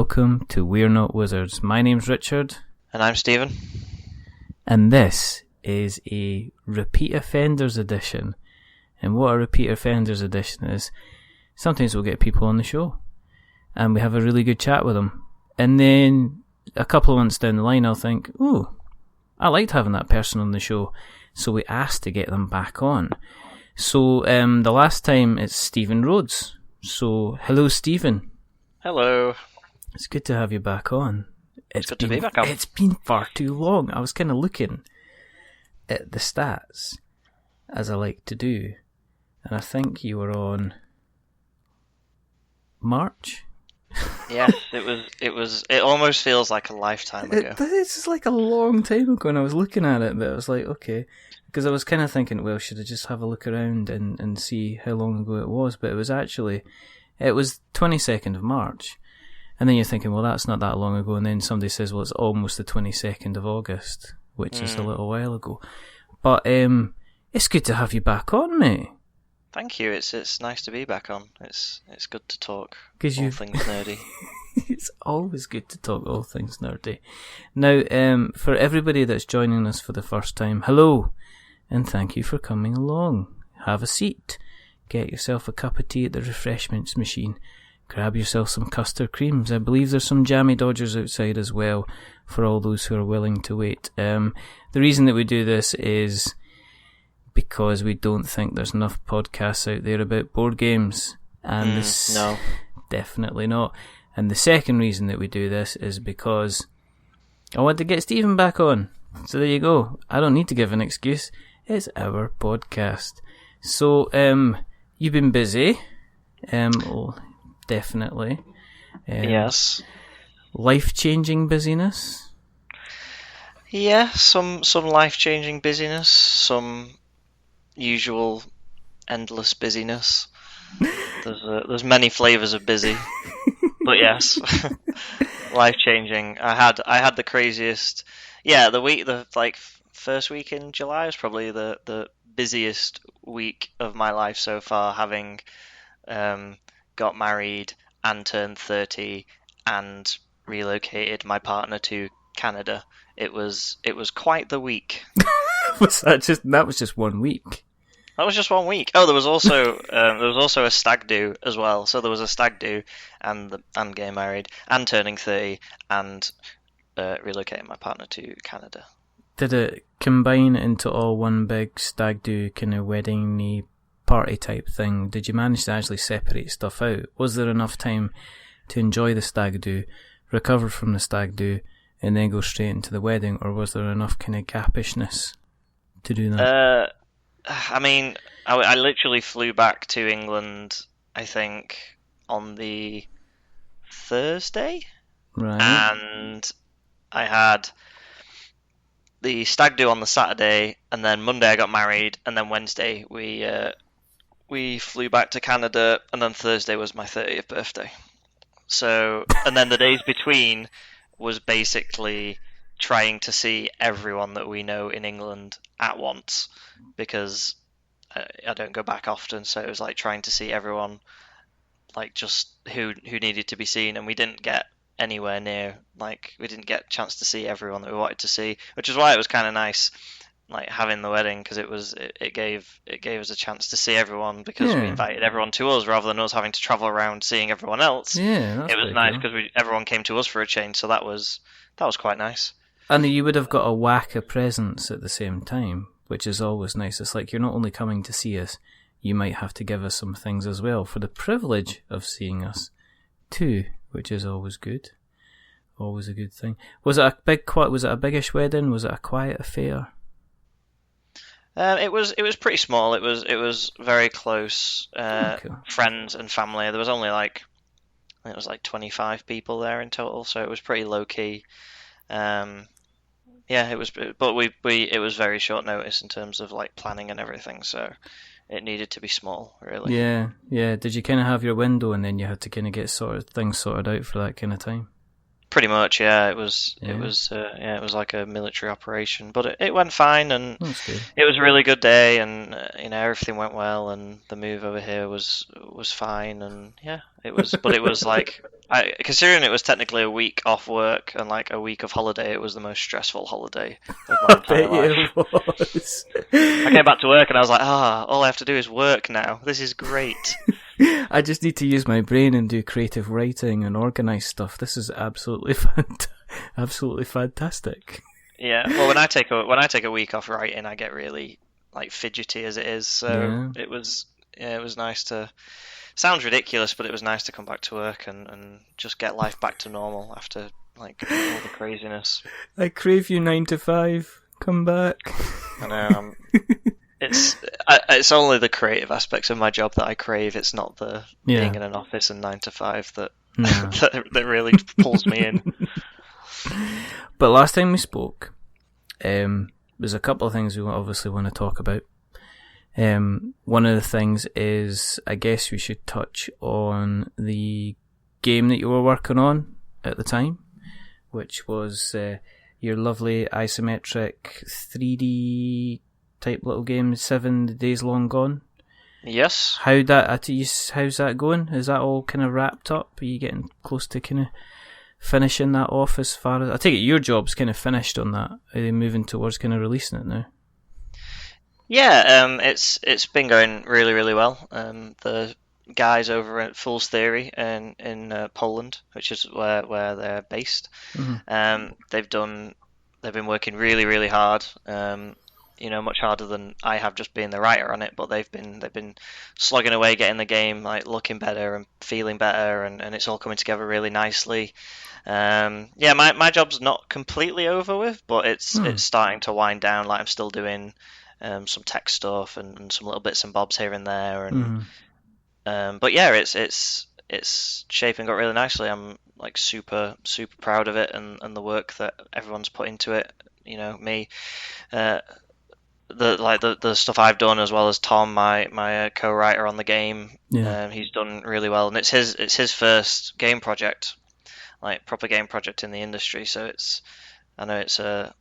welcome to We're Not Wizards. My name's Richard. And I'm Stephen. And this is a Repeat Offenders edition. And what a Repeat Offenders edition is, sometimes we'll get people on the show and we have a really good chat with them. And then a couple of months down the line, I'll think, ooh, I liked having that person on the show. So we asked to get them back on. So the last time it's Stephen Rhodes. So hello, Stephen. Hello. It's good to have you back on. It's good to be back on. It's been far too long. I was kind of looking at the stats, as I like to do, and I think you were on March. Yes, it almost feels like a lifetime ago. It's like a long time ago, and I was looking at it, but I was like, okay, because I was kind of thinking, well, should I just have a look around and see how long ago it was? But it was 22nd of March. And then you're thinking, well, that's not that long ago. And then somebody says, well, it's almost the 22nd of August, which is a little while ago. But it's good to have you back on, mate. Thank you. It's nice to be back on. It's good to talk all things nerdy. It's always good to talk all things nerdy. Now, for everybody that's joining us for the first time, hello, and thank you for coming along. Have a seat. Get yourself a cup of tea at the refreshments machine. Grab yourself some custard creams. I believe there's some jammy dodgers outside as well for all those who are willing to wait. The reason that we do this is because we don't think there's enough podcasts out there about board games. And no. Definitely not. And the second reason that we do this is because I want to get Stephen back on. So there you go. I don't need to give an excuse. It's our podcast. So, you've been busy. Definitely. Yes. Life-changing busyness? Yeah, some life-changing busyness, some usual endless busyness. There's many flavours of busy, but yes, life-changing. I had the craziest. Yeah, the first week in July was probably the busiest week of my life so far, having got married and turned 30 and relocated my partner to Canada. It was quite the week. That was just 1 week? That was just 1 week. Oh, there was also a stag do as well. So there was a stag do and getting married and turning 30 and relocating my partner to Canada. Did it combine into all one big stag do kind of wedding-y party type thing? Did you manage to actually separate stuff out? Was there enough time to enjoy the stag do, recover from the stag do, and then go straight into the wedding, or was there enough kind of gapishness to do that? I mean, I literally flew back to England, I think, on the Thursday, right? And I had the stag do on the Saturday, and then Monday I got married, and then Wednesday we flew back to Canada, and then Thursday was my 30th birthday. So, and then the days between was basically trying to see everyone that we know in England at once, because I don't go back often, so it was like trying to see everyone, like just who needed to be seen, and we didn't get anywhere near, like we didn't get a chance to see everyone that we wanted to see, which is why it was kind of nice, like having the wedding, because it gave us a chance to see everyone, because we invited everyone to us rather than us having to travel around seeing everyone else. Yeah, it was nice because everyone came to us for a change, so that was quite nice. And you would have got a whack of presents at the same time, which is always nice. It's like you're not only coming to see us, you might have to give us some things as well for the privilege of seeing us too, which is always good. Always a good thing. Was it a biggish wedding? Was it a quiet affair? It was pretty small. It was very close, Cool. Friends and family. There was only I think it was 25 people there in total, so it was pretty low key. Yeah, it was, but it was very short notice in terms of planning and everything, so it needed to be small, really. Yeah. Did you kind of have your window and then you had to kind of get things sorted out for that kind of time? Pretty much, yeah. It was like a military operation, but it went fine, and it was a really good day, and everything went well, and the move over here was fine, and yeah, it was. But it was Considering it was technically a week off work and like a week of holiday, it was the most stressful holiday of my I entire bet you life. it was. I came back to work and I was like, all I have to do is work now. This is great. I just need to use my brain and do creative writing and organise stuff. This is absolutely absolutely fantastic. Yeah. Well, when I take a week off writing, I get really like fidgety as it is. So it was nice to. Sounds ridiculous, but it was nice to come back to work and just get life back to normal after like all the craziness. I crave you 9 to 5. Come back. I know. It's only the creative aspects of my job that I crave. It's not the being in an office and 9 to 5 that that really pulls me in. But last time we spoke, there's a couple of things we obviously want to talk about. One of the things is, I guess we should touch on the game that you were working on at the time, which was your lovely isometric 3D type little game, 7 Days Long Gone. Yes. How's that going? Is that all kind of wrapped up? Are you getting close to kind of finishing that off as far as... I take it your job's kind of finished on that. Are they moving towards kind of releasing it now? Yeah, it's been going really, really well. The guys over at Fool's Theory in Poland, which is where they're based, they've been working really, really hard. Much harder than I have just being the writer on it, but they've been slogging away, getting the game like looking better and feeling better, and it's all coming together really nicely. My job's not completely over with, but it's starting to wind down. Like I'm still doing some tech stuff and some little bits and bobs here and there, and but yeah, it's shaping up really nicely. I'm like super super proud of it and the work that everyone's put into it. Me. The stuff I've done, as well as Tom, my co-writer on the game, he's done really well, and it's his first game project, like proper game project in the industry. So I know it's a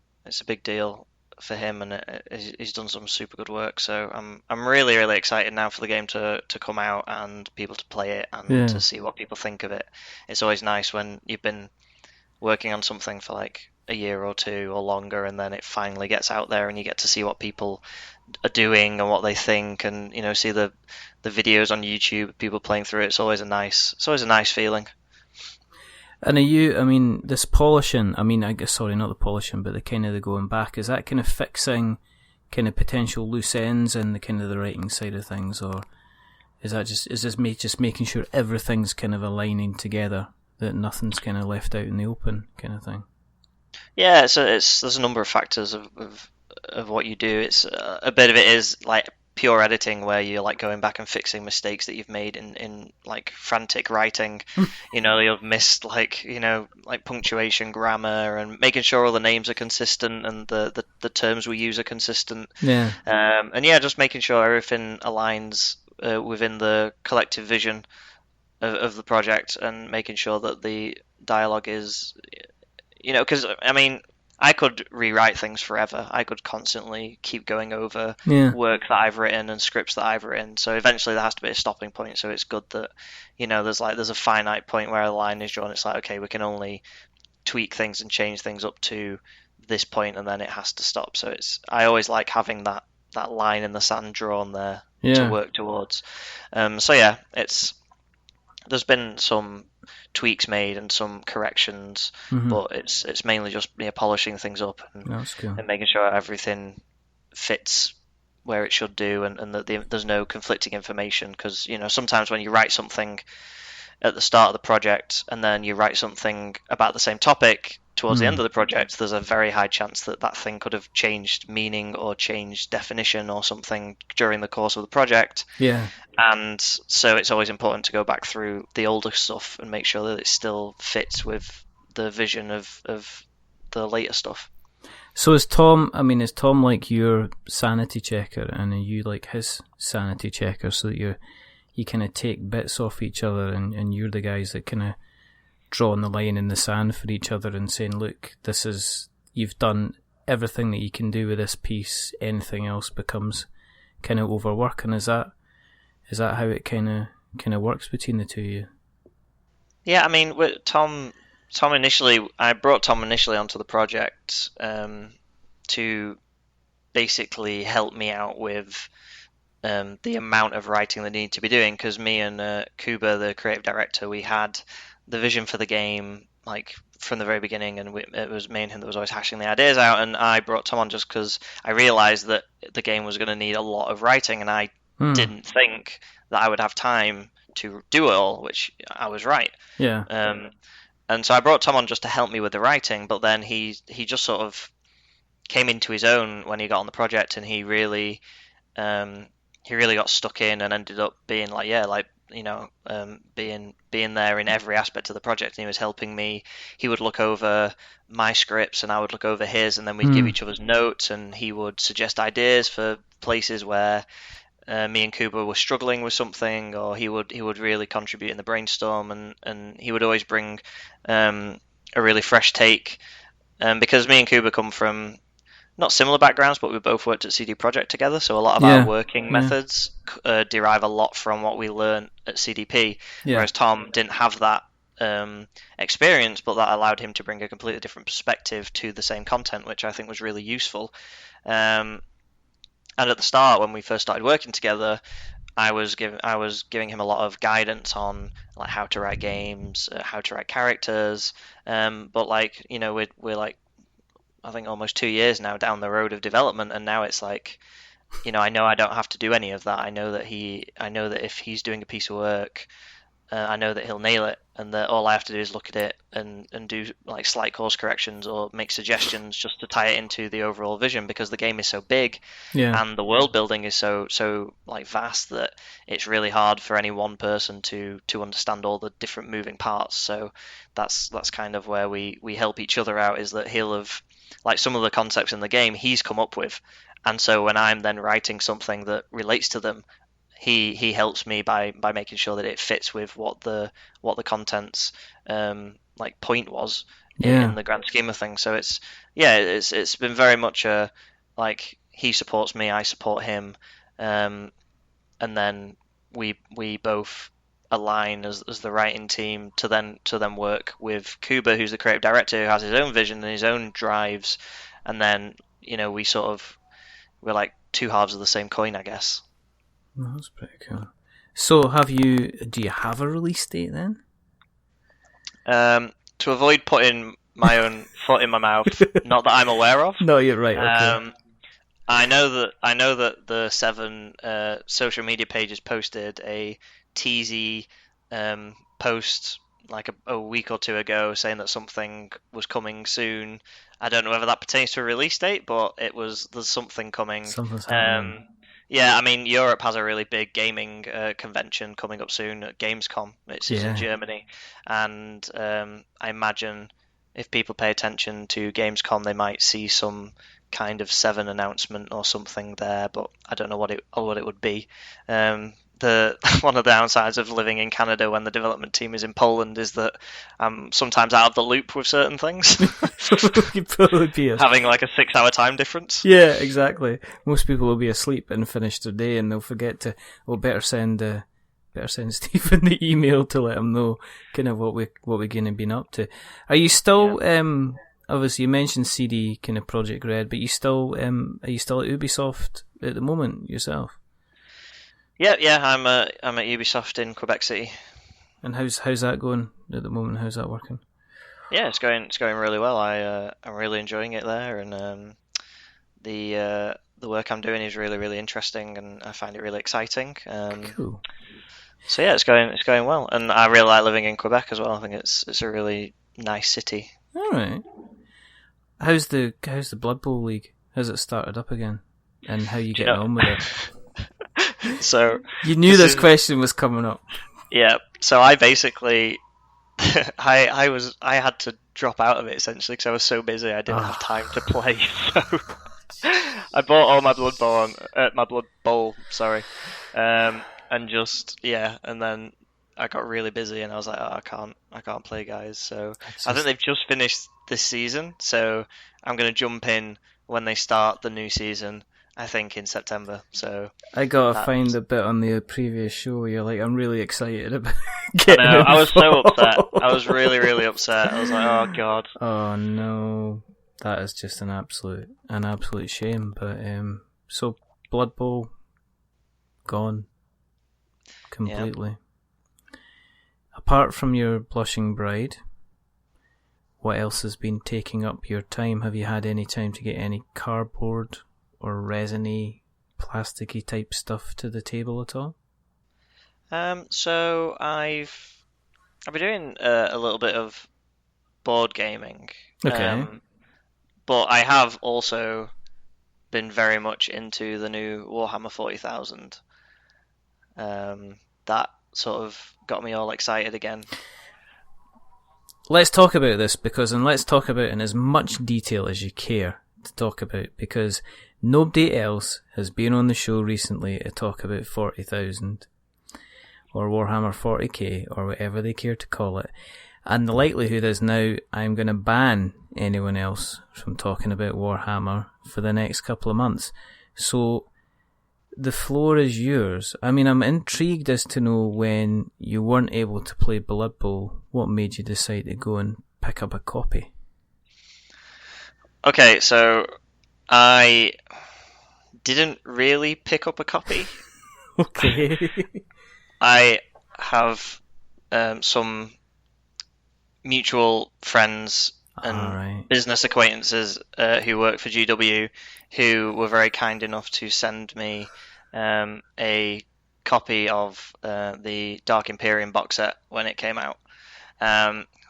big deal for him, and he's done some super good work. So I'm really really excited now for the game to come out and people to play it and to see what people think of it. It's always nice when you've been working on something for like a year or two or longer, and then it finally gets out there and you get to see what people are doing and what they think, and see the videos on YouTube, people playing through it. It's always a nice feeling. And this polishing, I guess, sorry, not the polishing, but the going back, is that kind of fixing kind of potential loose ends in the kind of the writing side of things, or is this just making sure everything's kind of aligning together, that nothing's kind of left out in the open kind of thing? Yeah, there's a number of factors of what you do. It's a bit of it is like pure editing, where you're like going back and fixing mistakes that you've made in like frantic writing. You've missed like punctuation, grammar, and making sure all the names are consistent and the terms we use are consistent. Yeah. Just making sure everything aligns within the collective vision of the project, and making sure that the dialogue is, because I could rewrite things forever. I could constantly keep going over work that I've written and scripts that I've written. So eventually there has to be a stopping point. So it's good that, there's a finite point where a line is drawn. It's like, okay, we can only tweak things and change things up to this point, and then it has to stop. So I always like having that line in the sand drawn there to work towards. There's been some tweaks made and some corrections, but it's mainly just polishing things up and making sure everything fits where it should do, and that there's no conflicting information. Because sometimes when you write something at the start of the project and then you write something about the same topic towards the end of the project, there's a very high chance that thing could have changed meaning or changed definition or something during the course of the project. Yeah. And so it's always important to go back through the older stuff and make sure that it still fits with the vision of the later stuff. So is Tom like your sanity checker, and are you like his sanity checker, so that you kind of take bits off each other, and you're the guys that kind of drawing the line in the sand for each other and saying, look, you've done everything that you can do with this piece, anything else becomes kind of overwork? And is that how it kind of works between the two of you? Yeah, I mean, Tom initially, I brought Tom initially onto the project to basically help me out with the amount of writing they need to be doing, because me and Kuba, the creative director, we had the vision for the game like from the very beginning, and it was me and him that was always hashing the ideas out. And I brought Tom on just because I realized that the game was going to need a lot of writing, and I didn't think that I would have time to do it all, which I was right. Yeah. And so I brought Tom on just to help me with the writing, but then he just sort of came into his own when he got on the project, and he really got stuck in and ended up being like, yeah, like, you know, being there in every aspect of the project. And he was helping me. He would look over my scripts and I would look over his, and then we'd give each other's notes, and he would suggest ideas for places where me and Kuba were struggling with something, or he would really contribute in the brainstorm, and he would always bring a really fresh take. Because me and Kuba come from not similar backgrounds, but we both worked at CD Projekt together, so a lot of our working methods derive a lot from what we learned at CDP, whereas Tom didn't have that experience, but that allowed him to bring a completely different perspective to the same content, which I think was really useful. And at the start, when we first started working together, I was giving him a lot of guidance on like how to write games, how to write characters, but like, you know, we're like, I think almost 2 years now down the road of development, and now it's like, you know I don't have to do any of that. I know that if he's doing a piece of work, I know that he'll nail it, and that all I have to do is look at it and do like slight course corrections or make suggestions just to tie it into the overall vision, because the game is so big and the world building is so like vast that it's really hard for any one person to understand all the different moving parts. So that's kind of where we help each other out, is that he'll have like some of the concepts in the game he's come up with, and so when I'm then writing something that relates to them, he helps me by making sure that it fits with what the content's like point was in the grand scheme of things. So it's been very much a like, he supports me, I support him, and then we both align as the writing team to then work with Kuba, who's the creative director, who has his own vision and his own drives, and then, you know, we're like two halves of the same coin, I guess. Oh, that's pretty cool. So do you have a release date then? To avoid putting my own foot in my mouth, not that I'm aware of. No, you're right. Okay. I know that the 7 social media pages posted a teasy post like a week or two ago saying that something was coming soon. I don't know whether that pertains to a release date, but there's something coming. Something's happening. Yeah, I mean, Europe has a really big gaming convention coming up soon at Gamescom. It's in Germany, and I imagine if people pay attention to Gamescom, they might see some kind of 7 announcement or something there, but I don't know what it would be. One of the downsides of living in Canada when the development team is in Poland is that I'm sometimes out of the loop with certain things. You'd probably be having like a 6-hour time difference. Yeah, exactly. Most people will be asleep and finish their day, and they'll forget to. Well, better send Stephen the email to let him know kind of what we're going to be up to. Are you still? Obviously, you mentioned CD kind of Project Red, but are you still at Ubisoft at the moment yourself? Yeah, I'm at Ubisoft in Quebec City. And how's that going at the moment? How's that working? Yeah, it's going really well. I'm really enjoying it there, and the work I'm doing is really, really interesting, and I find it really exciting. Cool. So yeah, it's going well, and I really like living in Quebec as well. I think it's a really nice city. All right. How's the Blood Bowl League? Has it started up again? And how you getting on with it? So you knew this question was coming up. Yeah. So I basically, I had to drop out of it essentially because I was so busy. I didn't have time to play. So I bought all my Blood Bowl, and just and then I got really busy and I was like, I can't play, guys. So I think they've just finished this season, so I'm gonna jump in when they start the new season. I think in September. So I gotta find the bit on the previous show where you're like, I'm really excited about I know. I was so upset. I was really, really upset. I was like, oh god. Oh no, that is just an absolute shame. But so Blood Bowl gone completely. Yeah. Apart from your blushing bride, what else has been taking up your time? Have you had any time to get any cardboard or resiny, plasticky type stuff to the table at all? So I've been doing a little bit of board gaming. Okay. But I have also been very much into the new Warhammer 40,000. That sort of got me all excited again. Let's talk about this and let's talk about it in as much detail as you care to talk about, because nobody else has been on the show recently to talk about 40,000 or Warhammer 40k or whatever they care to call it. And the likelihood is now I'm going to ban anyone else from talking about Warhammer for the next couple of months. So the floor is yours. I mean, I'm intrigued as to know, when you weren't able to play Blood Bowl, what made you decide to go and pick up a copy? Okay, so I didn't really pick up a copy. Okay. I have some mutual friends and business acquaintances who work for GW, who were very kind enough to send me a copy of the Dark Imperium box set when it came out.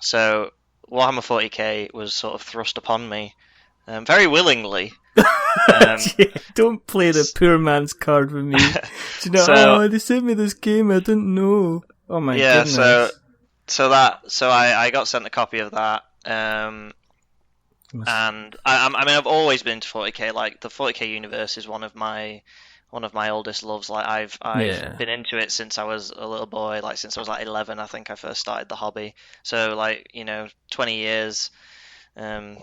So Warhammer 40k was sort of thrust upon me very willingly. Don't play the poor man's card with me. Do you know, they sent me this game, I didn't know. Oh my goodness. So I got sent a copy of that. And I mean, I've always been to 40k. Like, the 40k universe is one of my oldest loves. Like, I've been into it since I was a little boy. Like, since I was like 11, I think I first started the hobby. So, like, 20 years, 20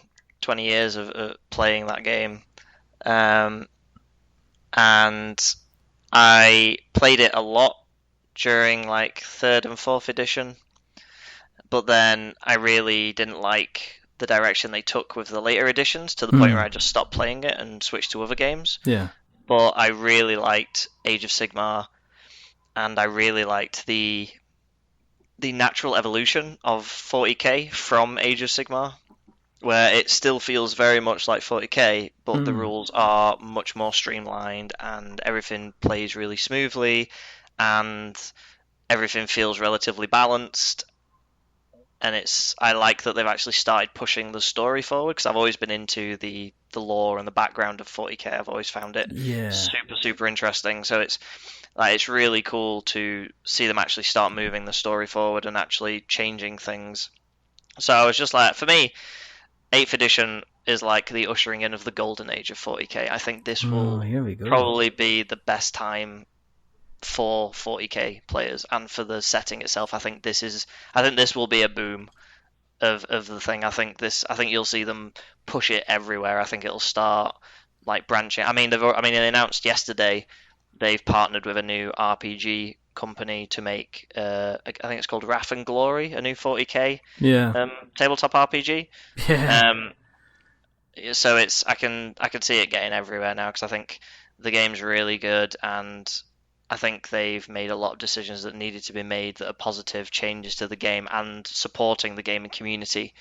years of playing that game. And I played it a lot during like 3rd and 4th edition, but then I really didn't like the direction they took with the later editions, to the point where I just stopped playing it and switched to other games. Yeah. But I really liked Age of Sigmar, and I really liked the natural evolution of 40k from Age of Sigmar, where it still feels very much like 40k, but the rules are much more streamlined and everything plays really smoothly and everything feels relatively balanced. And I like that they've actually started pushing the story forward, because I've always been into the lore and the background of 40k. I've always found it super, super interesting. So it's really cool to see them actually start moving the story forward and actually changing things. So I was just like, for me, 8th edition is like the ushering in of the golden age of 40k. I think this will probably be the best time for 40k players and for the setting itself. I think this will be a boom of the thing. I think you'll see them push it everywhere. I think it'll start like branching. I mean, they announced yesterday they've partnered with a new RPG company to make I think it's called Wrath and Glory, a new 40k tabletop RPG. So I can see it getting everywhere now, because I think the game's really good, and I think they've made a lot of decisions that needed to be made that are positive changes to the game and supporting the gaming community,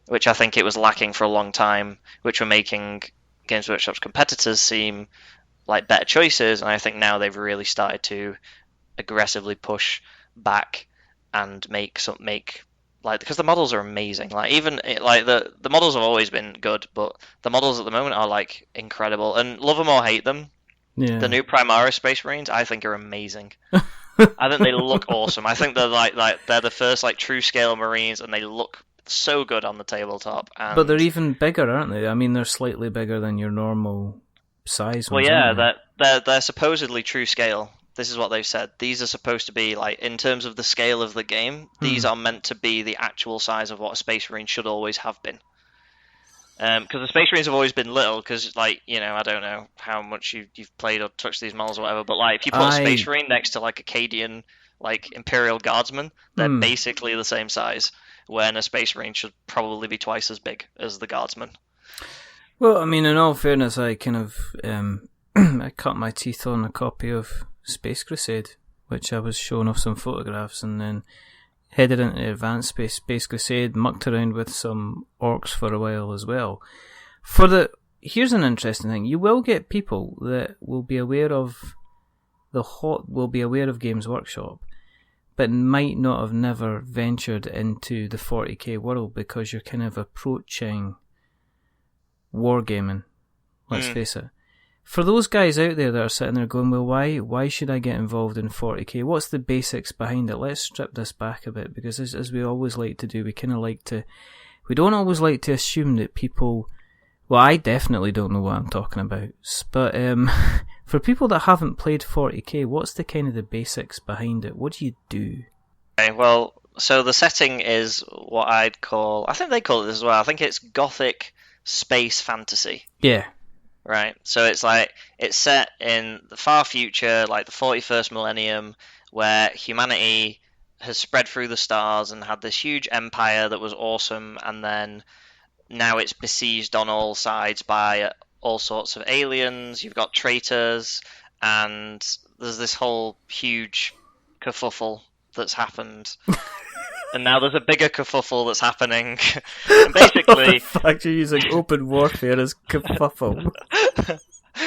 which I think it was lacking for a long time, which were making Games Workshop's competitors seem like better choices. And I think now they've really started to aggressively push back and make because the models are amazing. Like, even like the models have always been good, but the models at the moment are like incredible, and love them or hate them. Yeah. The new Primaris Space Marines, I think, are amazing. I think they look awesome. I think they're like they're the first like true scale Marines, and they look so good on the tabletop. But they're even bigger, aren't they? I mean, they're slightly bigger than your normal size ones. Well, yeah, they're supposedly true scale. This is what they've said. These are supposed to be, like, in terms of the scale of the game, these are meant to be the actual size of what a Space Marine should always have been. Because the Space Marines have always been little, because, like, I don't know how much you've played or touched these models or whatever, but, like, if you put a Space Marine next to, like, a Cadian like Imperial Guardsmen. They're basically the same size, when a Space Marine should probably be twice as big as the Guardsmen. Well, I mean, in all fairness, I kind of I cut my teeth on a copy of Space Crusade, which I was shown off some photographs, and then headed into Advanced Space Crusade, mucked around with some orcs for a while as well. Here's an interesting thing: you will get people that will be aware of Games Workshop, but might not have never ventured into the 40k world because you're kind of approaching wargaming. Let's face it. For those guys out there that are sitting there going, well, why should I get involved in 40k? What's the basics behind it? Let's strip this back a bit, because as we always like to do, we don't always like to assume that people, well, I definitely don't know what I'm talking about, but for people that haven't played 40k, what's the kind of the basics behind it? What do you do? Okay, well, so the setting is what I'd call, I think they call it this as well, I think it's Gothic space fantasy. Yeah. Right, so it's set in the far future, like the 41st millennium, where humanity has spread through the stars and had this huge empire that was awesome, and then now it's besieged on all sides by all sorts of aliens. You've got traitors, and there's this whole huge kerfuffle that's happened. And now there's a bigger kerfuffle that's happening. And basically, the fact you're using open warfare as kerfuffle.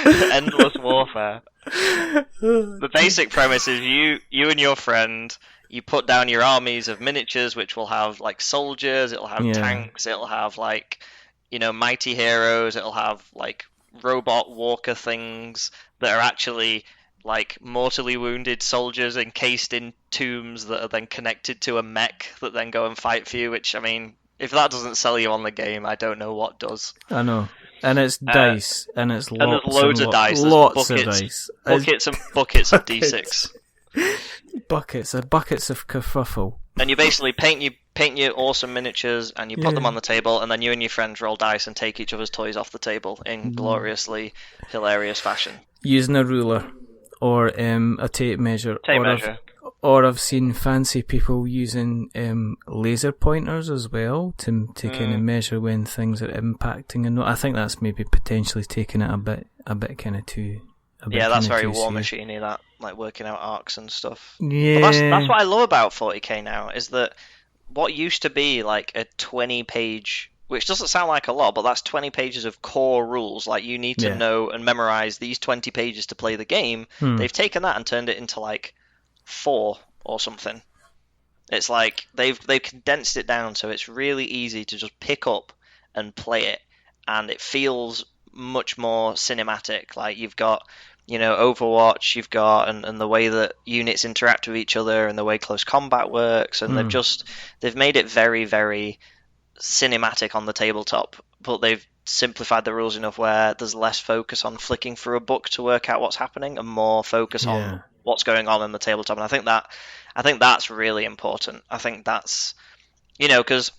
Endless warfare. The basic premise is you and your friend, you put down your armies of miniatures, which will have like soldiers, it'll have tanks, it'll have like, mighty heroes, it'll have like robot walker things that are actually like mortally wounded soldiers encased in tombs that are then connected to a mech that then go and fight for you, which, I mean, if that doesn't sell you on the game, I don't know what does. I know. And it's dice, and it's lots, and there's loads of dice. Lots of dice. Buckets and buckets of D6. Buckets of kerfuffle. And you basically paint your awesome miniatures, and you put them on the table, and then you and your friends roll dice and take each other's toys off the table in gloriously hilarious fashion. Using a ruler. Or a tape measure. Or I've seen fancy people using laser pointers as well to kind of measure when things are impacting. And I think that's maybe potentially taking it a bit kind of too. That's very War Machine-y, that, like working out arcs and stuff. Yeah, but that's what I love about 40k now, is that what used to be like a 20-page. Which doesn't sound like a lot, but that's 20 pages of core rules. Like, you need to know and memorize these 20 pages to play the game. They've taken that and turned it into like 4 or something. It's like they've condensed it down so it's really easy to just pick up and play it, and it feels much more cinematic. Like, you've got, Overwatch, you've got and the way that units interact with each other and the way close combat works, and they've made it very, very cinematic on the tabletop, but they've simplified the rules enough where there's less focus on flicking through a book to work out what's happening and more focus on what's going on in the tabletop. And I think that's really important. I think that's, because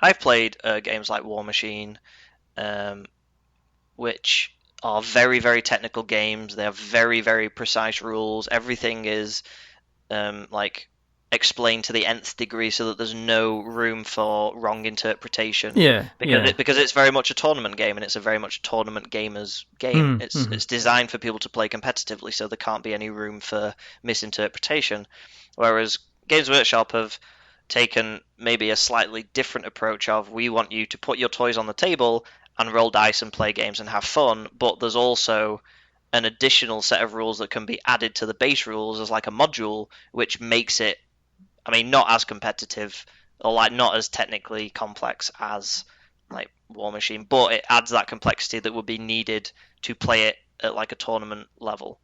I've played games like War Machine, which are very, very technical games. They have very, very precise rules. Everything is like explained to the nth degree so that there's no room for wrong interpretation. Because it's very much a tournament game, and it's a very much a tournament gamer's game. It's designed for people to play competitively, so there can't be any room for misinterpretation. Whereas Games Workshop have taken maybe a slightly different approach of, we want you to put your toys on the table and roll dice and play games and have fun, but there's also an additional set of rules that can be added to the base rules as like a module, which makes it, not as competitive or like not as technically complex as like War Machine, but it adds that complexity that would be needed to play it at like a tournament level.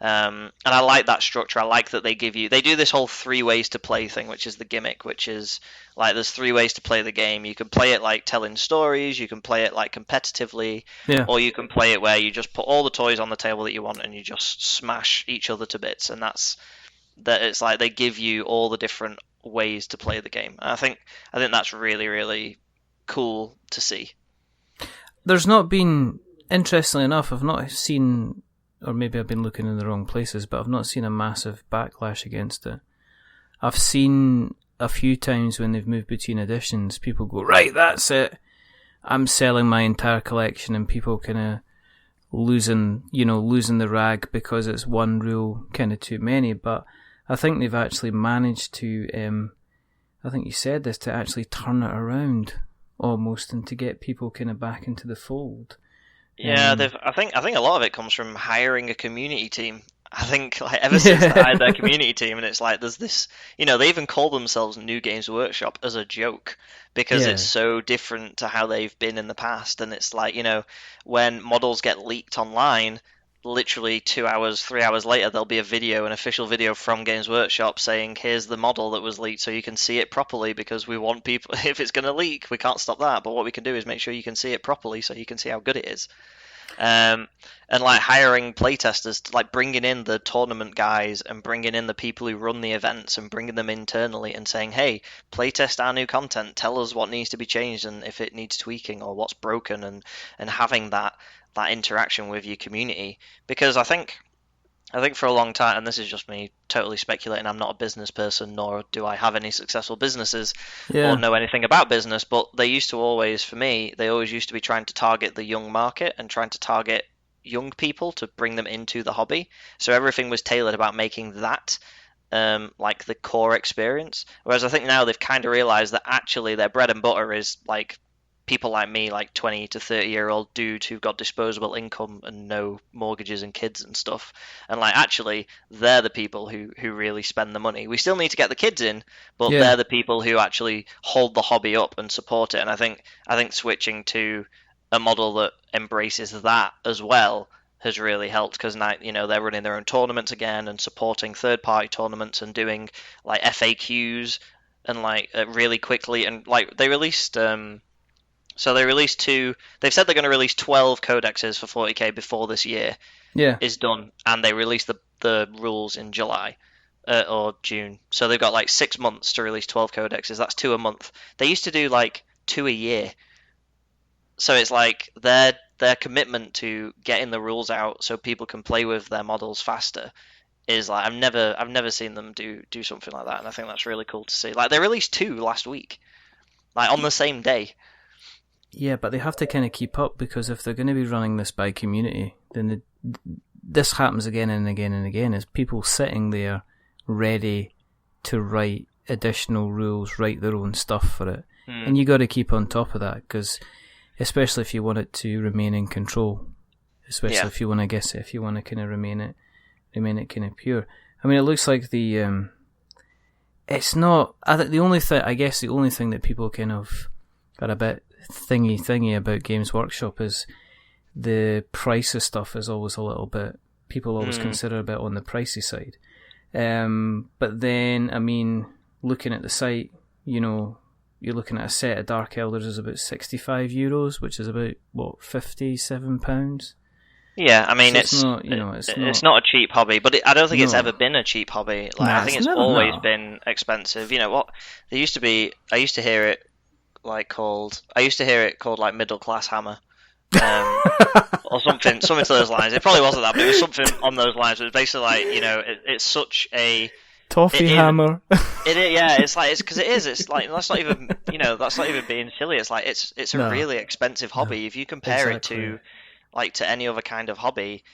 And I like that structure. I like that they do this whole 3 ways to play thing, which is the gimmick, which is like there's 3 ways to play the game. You can play it like telling stories, you can play it like competitively, or you can play it where you just put all the toys on the table that you want and you just smash each other to bits. And that it's like they give you all the different ways to play the game. And I think that's really, really cool to see. There's not been, interestingly enough, I've not seen or maybe I've been looking in the wrong places, but I've not seen a massive backlash against it. I've seen a few times when they've moved between editions, people go, right, that's it, I'm selling my entire collection, and people kind of losing the rag because it's one rule kind of too many. But I think they've actually managed to, I think you said this, to actually turn it around almost, and to get people kind of back into the fold. Yeah, I think a lot of it comes from hiring a community team. I think like ever since they hired their community team, and it's like there's this, they even call themselves New Games Workshop as a joke because it's so different to how they've been in the past. And it's like, when models get leaked online, literally 2 hours, 3 hours later, there'll be an official video from Games Workshop saying, here's the model that was leaked so you can see it properly, because we want people, if it's going to leak, we can't stop that. But what we can do is make sure you can see it properly so you can see how good it is. And like hiring playtesters, like bringing in the tournament guys and bringing in the people who run the events and bringing them internally and saying, hey, playtest our new content, tell us what needs to be changed and if it needs tweaking or what's broken, and having that interaction with your community. Because I think for a long time, and this is just me totally speculating, I'm not a business person, nor do I have any successful businesses or know anything about business, but they used to always used to be trying to target the young market and trying to target young people to bring them into the hobby. So everything was tailored about making that like the core experience. Whereas I think now they've kind of realized that actually their bread and butter is like people like me, like 20 to 30-year-old dudes who've got disposable income and no mortgages and kids and stuff. And like actually they're the people who really spend the money. We still need to get the kids in, but they're the people who actually hold the hobby up and support it. And I think switching to a model that embraces that as well has really helped, because now they're running their own tournaments again and supporting third-party tournaments and doing like FAQs and like really quickly. And like they released they've said they're going to release 12 codexes for 40k before this year is done, and they released the rules in July or June, so they've got like 6 months to release 12 codexes. That's 2 a month. They used to do like 2 a year. So it's like their commitment to getting the rules out so people can play with their models faster is like I've never seen them do something like that, and I think that's really cool to see. Like they released 2 last week, like on the same day. Yeah, but they have to kind of keep up, because if they're going to be running this by community, then this happens again and again and again. Is people sitting there ready to write additional rules, write their own stuff for it, and you got to keep on top of that, because especially if you want it to remain in control, especially if you want to kind of remain it kind of pure. I mean, it looks like it's not. I think the only thing that people kind of are a bit thingy about Games Workshop is the price of stuff is always a little bit. People always consider a bit on the pricey side. But then, I mean, looking at the site, you're looking at a set of Dark Elders is about €65, which is about £57. Yeah, I mean, so it's not a cheap hobby, but I don't think it's ever been a cheap hobby. Like I think it's always been expensive. You know what? There used to be. I used to hear it called like middle class hammer. Or something to those lines. It probably wasn't that, but it was something on those lines. It was basically like, it's such a toffee hammer. It's like, it's because it is. It's like that's not even being silly. It's like it's a really expensive hobby. If you compare it to any other kind of hobby,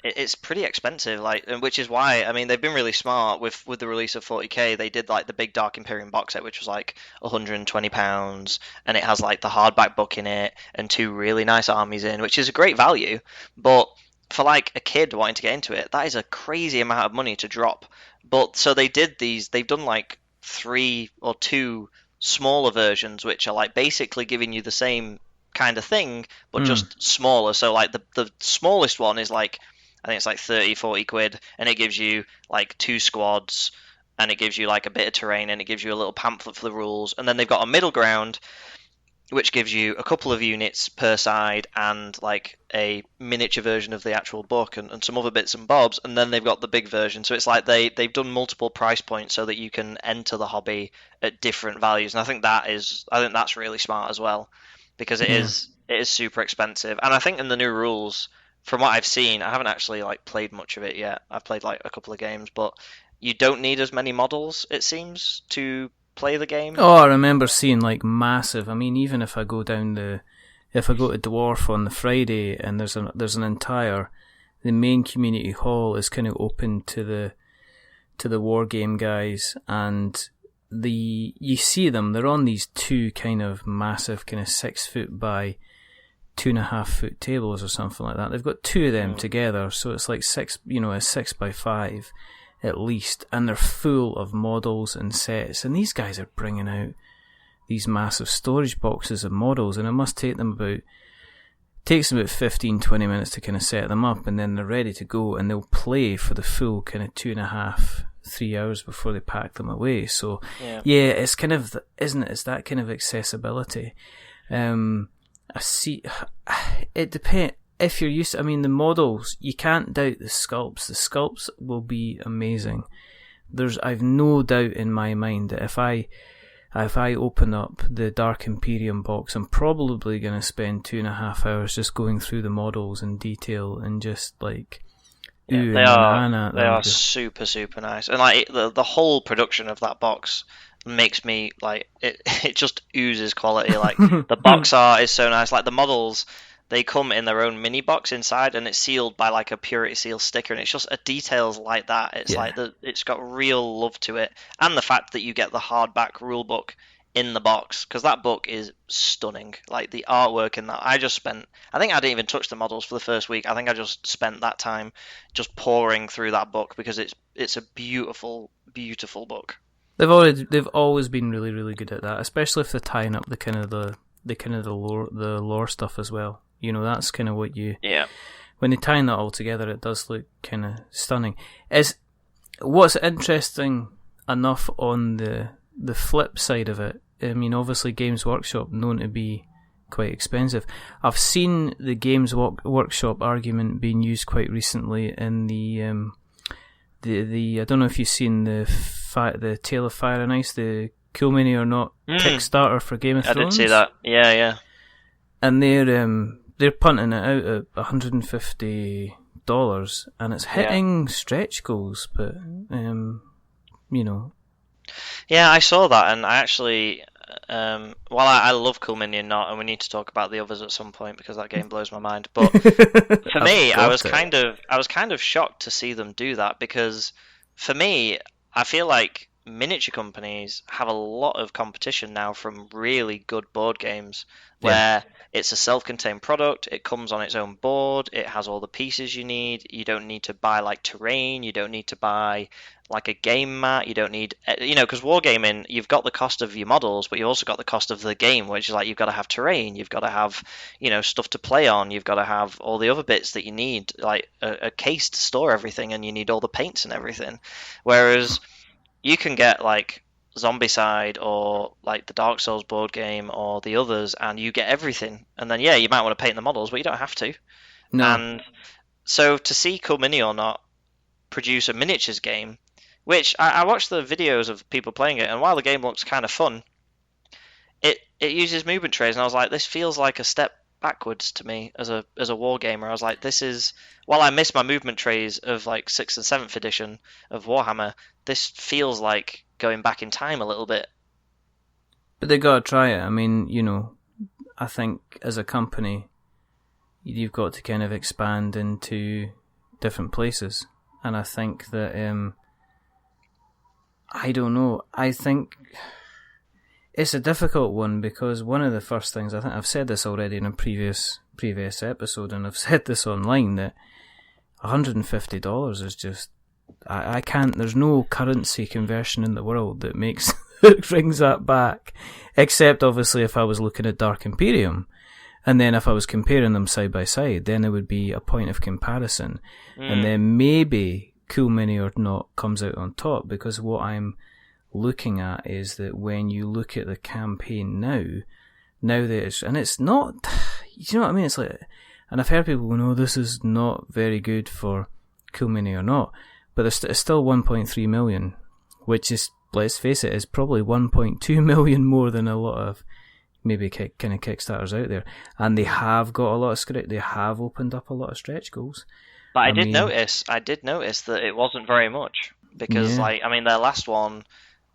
it's pretty expensive. Which is why, I mean, they've been really smart with the release of 40k. They did like the big Dark Imperium box set, which was like £120, and it has like the hardback book in it and 2 really nice armies in, which is a great value. But for like a kid wanting to get into it, that is a crazy amount of money to drop. But so they've done like 3 or 2 smaller versions, which are like basically giving you the same kind of thing, but just smaller. So like the smallest one is like, I think it's like 30-40 quid, and it gives you like 2 squads, and it gives you like a bit of terrain, and it gives you a little pamphlet for the rules. And then they've got a middle ground, which gives you a couple of units per side and like a miniature version of the actual book and some other bits and bobs. And then they've got the big version. So it's like they've done multiple price points so that you can enter the hobby at different values. And I think that's really smart as well, because it is super expensive. And I think in the new rules from what I've seen, I haven't actually like played much of it yet. I've played like a couple of games, but you don't need as many models, it seems, to play the game. Oh, I remember seeing like massive. I mean, even if I go to Dwarf on the Friday, and there's an entire, the main community hall is kind of open to the war game guys, and you see them. They're on these two kind of massive, kind of 6 foot by 2.5 foot tables or something like that. They've got two of them together, so it's like a 6 by 5 at least, and they're full of models and sets. And these guys are bringing out these massive storage boxes of models, and it must take them about 15-20 minutes to kind of set them up, and then they're ready to go, and they'll play for the full kind of 2.5-3 hours before they pack them away. So yeah, it's kind of, isn't it? It's that kind of accessibility. I see. It depends. If you're used to, I mean, the models, you can't doubt the sculpts. The sculpts will be amazing. I've no doubt in my mind that if I open up the Dark Imperium box, I'm probably going to spend 2.5 hours just going through the models in detail and just like, they are super, super nice. And like the whole production of that box makes me like, it just oozes quality. Like the box art is so nice. Like the models, they come in their own mini box inside, and it's sealed by like a Purity Seal sticker, and it's just details like that. It's like it's got real love to it, and the fact that you get the hardback rule book in the box, because that book is stunning. Like the artwork in that, I think I didn't even touch the models for the first week. I think I just spent that time just pouring through that book, because it's a beautiful, beautiful book. They've always been really, really good at that, especially if they're tying up the lore stuff as well. You know, that's kind of what when they tie that all together, it does look kind of stunning. What's interesting enough on the flip side of it, I mean, obviously Games Workshop known to be quite expensive. I've seen the Games Workshop argument being used quite recently in the I don't know if you've seen the Tale of Fire and Ice, the Cool Mini or Not Kickstarter for Game of Thrones. I did see that. Yeah. And they're punting it out at $150, and it's hitting stretch goals, but you know. Yeah, I saw that, and I actually, I love Cool Mini and Not, and we need to talk about the others at some point because that game blows my mind. But for me, I was kind of shocked to see them do that, because for me, I feel like miniature companies have a lot of competition now from really good board games where it's a self-contained product, it comes on its own board, it has all the pieces you need, you don't need to buy like terrain, you don't need to buy like a game mat, you don't need, because wargaming, you've got the cost of your models, but you've also got the cost of the game, which is like you've got to have terrain, you've got to have, stuff to play on, you've got to have all the other bits that you need, like a case to store everything, and you need all the paints and everything. Whereas you can get like Zombicide or like the Dark Souls board game or the others, and you get everything. And then you might want to paint the models, but you don't have to. No. And so to see Cool Mini or Not produce a miniatures game, which I watched the videos of people playing it, and while the game looks kind of fun, it uses movement trays, and I was like, this feels like a step backwards to me as a war gamer. I was like, this is, while I miss my movement trays of like 6th and 7th edition of Warhammer, this feels like going back in time a little bit. But they gotta try it. I mean, I think as a company, you've got to kind of expand into different places, and I think that I don't know. I think it's a difficult one, because one of the first things, I think I've said this already in a previous episode, and I've said this online, that $150 is just, I can't, there's no currency conversion in the world that brings that back, except obviously if I was looking at Dark Imperium, and then if I was comparing them side by side, then there would be a point of comparison, and then maybe Cool Mini or Not comes out on top, because what I'm looking at is that when you look at the campaign now that it's not, you know what I mean? It's like, and I've heard people go, no, this is not very good for Cool Mini or Not, but it's still 1.3 million, which is, let's face it, is probably 1.2 million more than a lot of maybe kind of Kickstarters out there, and they have got a lot of script. They have opened up a lot of stretch goals. But I did notice that it wasn't very much because, Yeah. their last one,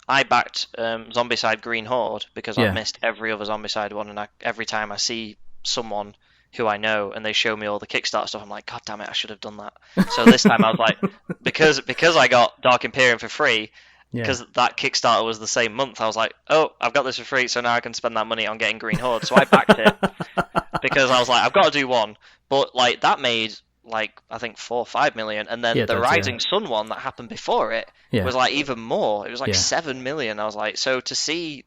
I backed Zombicide Green Horde because Yeah. I've missed every other Zombicide one, and every time I see someone who I know and they show me all the Kickstarter stuff, I'm like, God damn it, I should have done that. So this time I was like, because I got Dark Imperium for free, because that Kickstarter was the same month, I was like, oh, I've got this for free, so now I can spend that money on getting Green Horde. So I backed it because I was like, I've got to do one. But like that made like I think 4 or 5 million, and then the Rising Sun one that happened before it was like even more. It was like 7 million. I was like, so to see,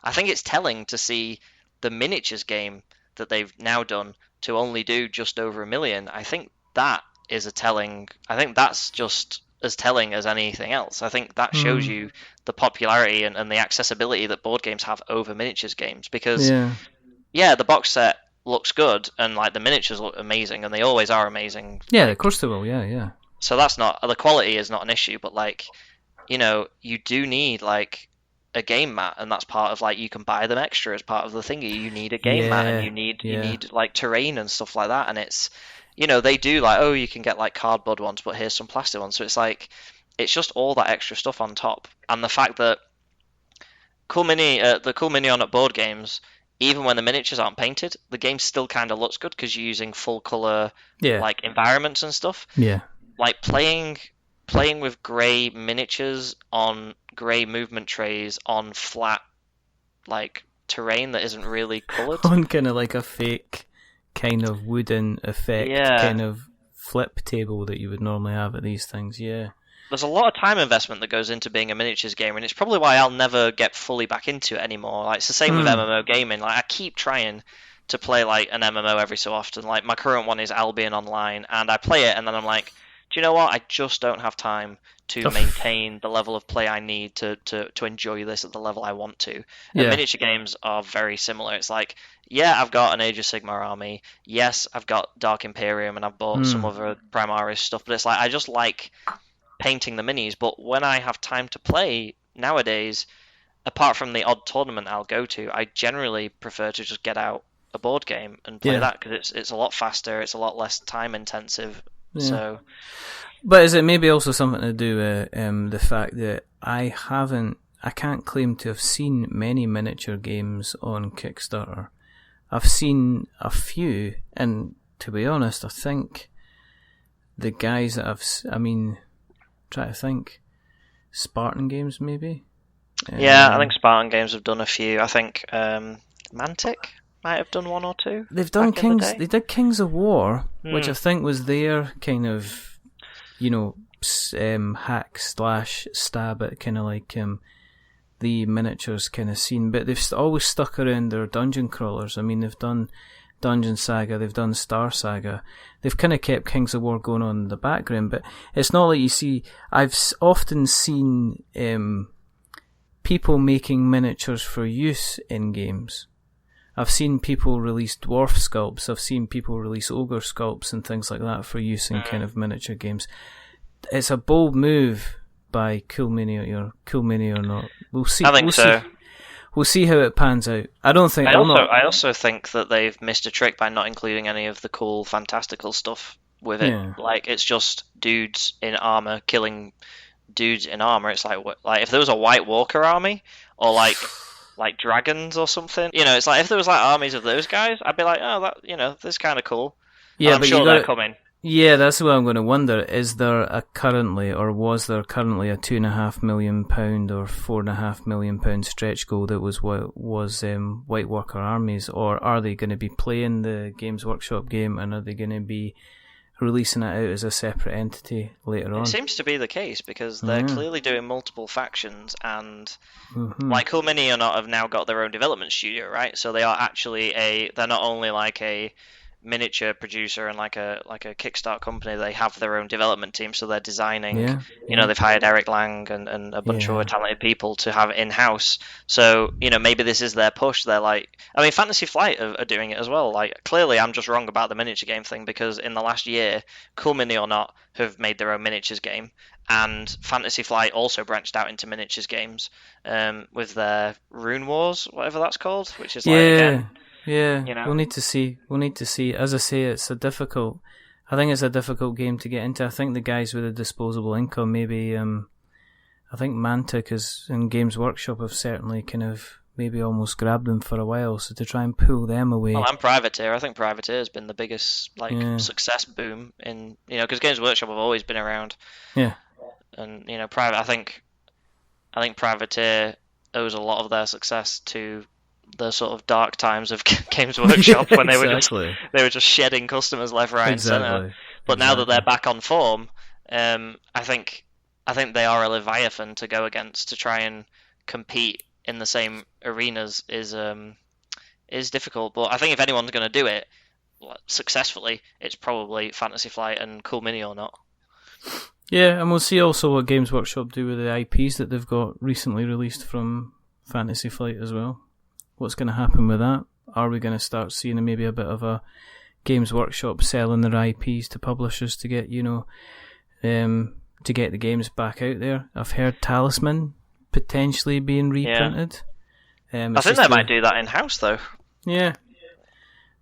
I think it's telling to see the miniatures game that they've now done to only do just over 1 million. I think that is a telling. I think that's just as telling as anything else. I think that shows you the popularity and the accessibility that board games have over miniatures games, because the box set looks good and like the miniatures look amazing, and they always are amazing. Yeah, of course they will. Yeah. So that's not, the quality is not an issue, but like, you know, you do need like a game mat, and that's part of like, you can buy them extra as part of the thingy. You need a game mat, and you need like terrain and stuff like that, and it's, you know, they do like, oh, you can get like cardboard ones, but here's some plastic ones. So it's like, it's just all that extra stuff on top, and the fact that the Cool Mini on at board games, even when the miniatures aren't painted, the game still kind of looks good because you're using full color like environments and stuff. Yeah. Like playing with grey miniatures on grey movement trays on flat like terrain that isn't really coloured. On kind of like a fake kind of wooden effect kind of flip table that you would normally have at these things. Yeah. There's a lot of time investment that goes into being a miniatures gamer, and it's probably why I'll never get fully back into it anymore. Like, it's the same with MMO gaming. Like, I keep trying to play like an MMO every so often. Like, my current one is Albion Online, and I play it, and then I'm like, do you know what? I just don't have time to maintain the level of play I need to enjoy this at the level I want to. And miniature games are very similar. It's like, yeah, I've got an Age of Sigmar army. Yes, I've got Dark Imperium, and I've bought some other Primaris stuff. But it's like, I just like painting the minis. But when I have time to play nowadays, apart from the odd tournament I'll go to, I generally prefer to just get out a board game and play that, because it's a lot faster, it's a lot less time intensive. So, but is it maybe also something to do with the fact that I can't claim to have seen many miniature games on Kickstarter. I've seen a few, and to be honest, I think the guys that try to think, Spartan Games maybe. I think Spartan Games have done a few. I think Mantic might have done 1 or 2. They've done Kings. They did Kings of War, which I think was their kind of, hack slash stab at kind of like the miniatures kind of scene. But they've always stuck around their dungeon crawlers. I mean, they've done Dungeon Saga, they've done Star Saga. They've kind of kept Kings of War going on in the background, but it's not like you see. I've often seen people making miniatures for use in games. I've seen people release dwarf sculpts. I've seen people release ogre sculpts and things like that for use in kind of miniature games. It's a bold move by Cool Mini or not. We'll see. I think so. We'll see how it pans out. I also think that they've missed a trick by not including any of the cool, fantastical stuff with it. Yeah. Like, it's just dudes in armor killing dudes in armor. It's like if there was a White Walker army, or like dragons or something. It's like if there was like armies of those guys, I'd be like, oh, that this is kind of cool. Yeah, and I'm sure they're coming. Yeah, that's what I'm going to wonder. Is there was there currently a £2.5 million or £4.5 million stretch goal that was White Walker armies, or are they going to be playing the Games Workshop game, and are they going to be releasing it out as a separate entity later on? It seems to be the case, because they're clearly doing multiple factions, and like Cool Mini or not have now got their own development studio, right? So they are actually they're not only like a miniature producer and like a Kickstarter company, they have their own development team, so they're designing. They've hired Eric Lang and a bunch of other talented people to have in-house. So maybe this is their push. They're like, I mean, Fantasy Flight are doing it as well. Like, clearly I'm just wrong about the miniature game thing, because in the last year, Cool Mini or not have made their own miniatures game, And Fantasy Flight also branched out into miniatures games with their Rune Wars, whatever that's called, which is like, again, yeah. you know. We'll need to see. As I say, I think it's a difficult game to get into. I think the guys with the disposable income, maybe, I think Mantic and Games Workshop have certainly kind of maybe almost grabbed them for a while, so to try and pull them away. Well, and Privateer. I think Privateer has been the biggest success boom in, because Games Workshop have always been around. Yeah. And I think Privateer owes a lot of their success to the sort of dark times of Games Workshop when they were just shedding customers left, right, and centre. But now that they're back on form, I think they are a leviathan to go against to try and compete in the same arenas is difficult. But I think if anyone's going to do it successfully, it's probably Fantasy Flight and Cool Mini or not. Yeah, and we'll see also what Games Workshop do with the IPs that they've got recently released from Fantasy Flight as well. What's going to happen with that? Are we going to start seeing maybe a bit of a Games Workshop selling their IPs to publishers to get, to get the games back out there? I've heard Talisman potentially being reprinted. I think they might do that in-house though. Yeah.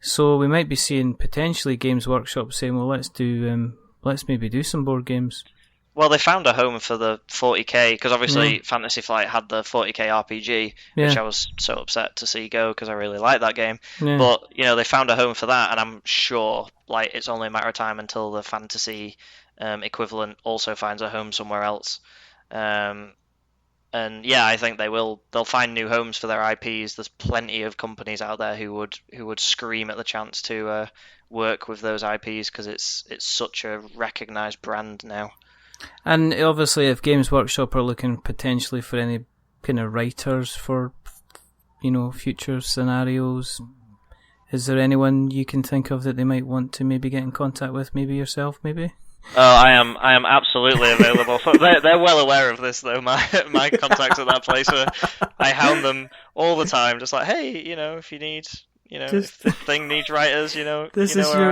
So we might be seeing potentially Games Workshop saying, well, let's maybe do some board games. Well, they found a home for the 40k, because obviously Fantasy Flight had the 40k RPG, which I was so upset to see go, because I really like that game. Yeah. But, they found a home for that, and I'm sure it's only a matter of time until the fantasy equivalent also finds a home somewhere else. And yeah, I think they'll find new homes for their IPs. There's plenty of companies out there who would scream at the chance to work with those IPs, because it's such a recognised brand now. And obviously, if Games Workshop are looking potentially for any kind of writers for, future scenarios, is there anyone you can think of that they might want to maybe get in contact with? Maybe yourself, maybe? Oh, I am absolutely available. They're well aware of this, though. My contacts at that place, I hound them all the time, just like, hey, if you need. If the thing needs writers, where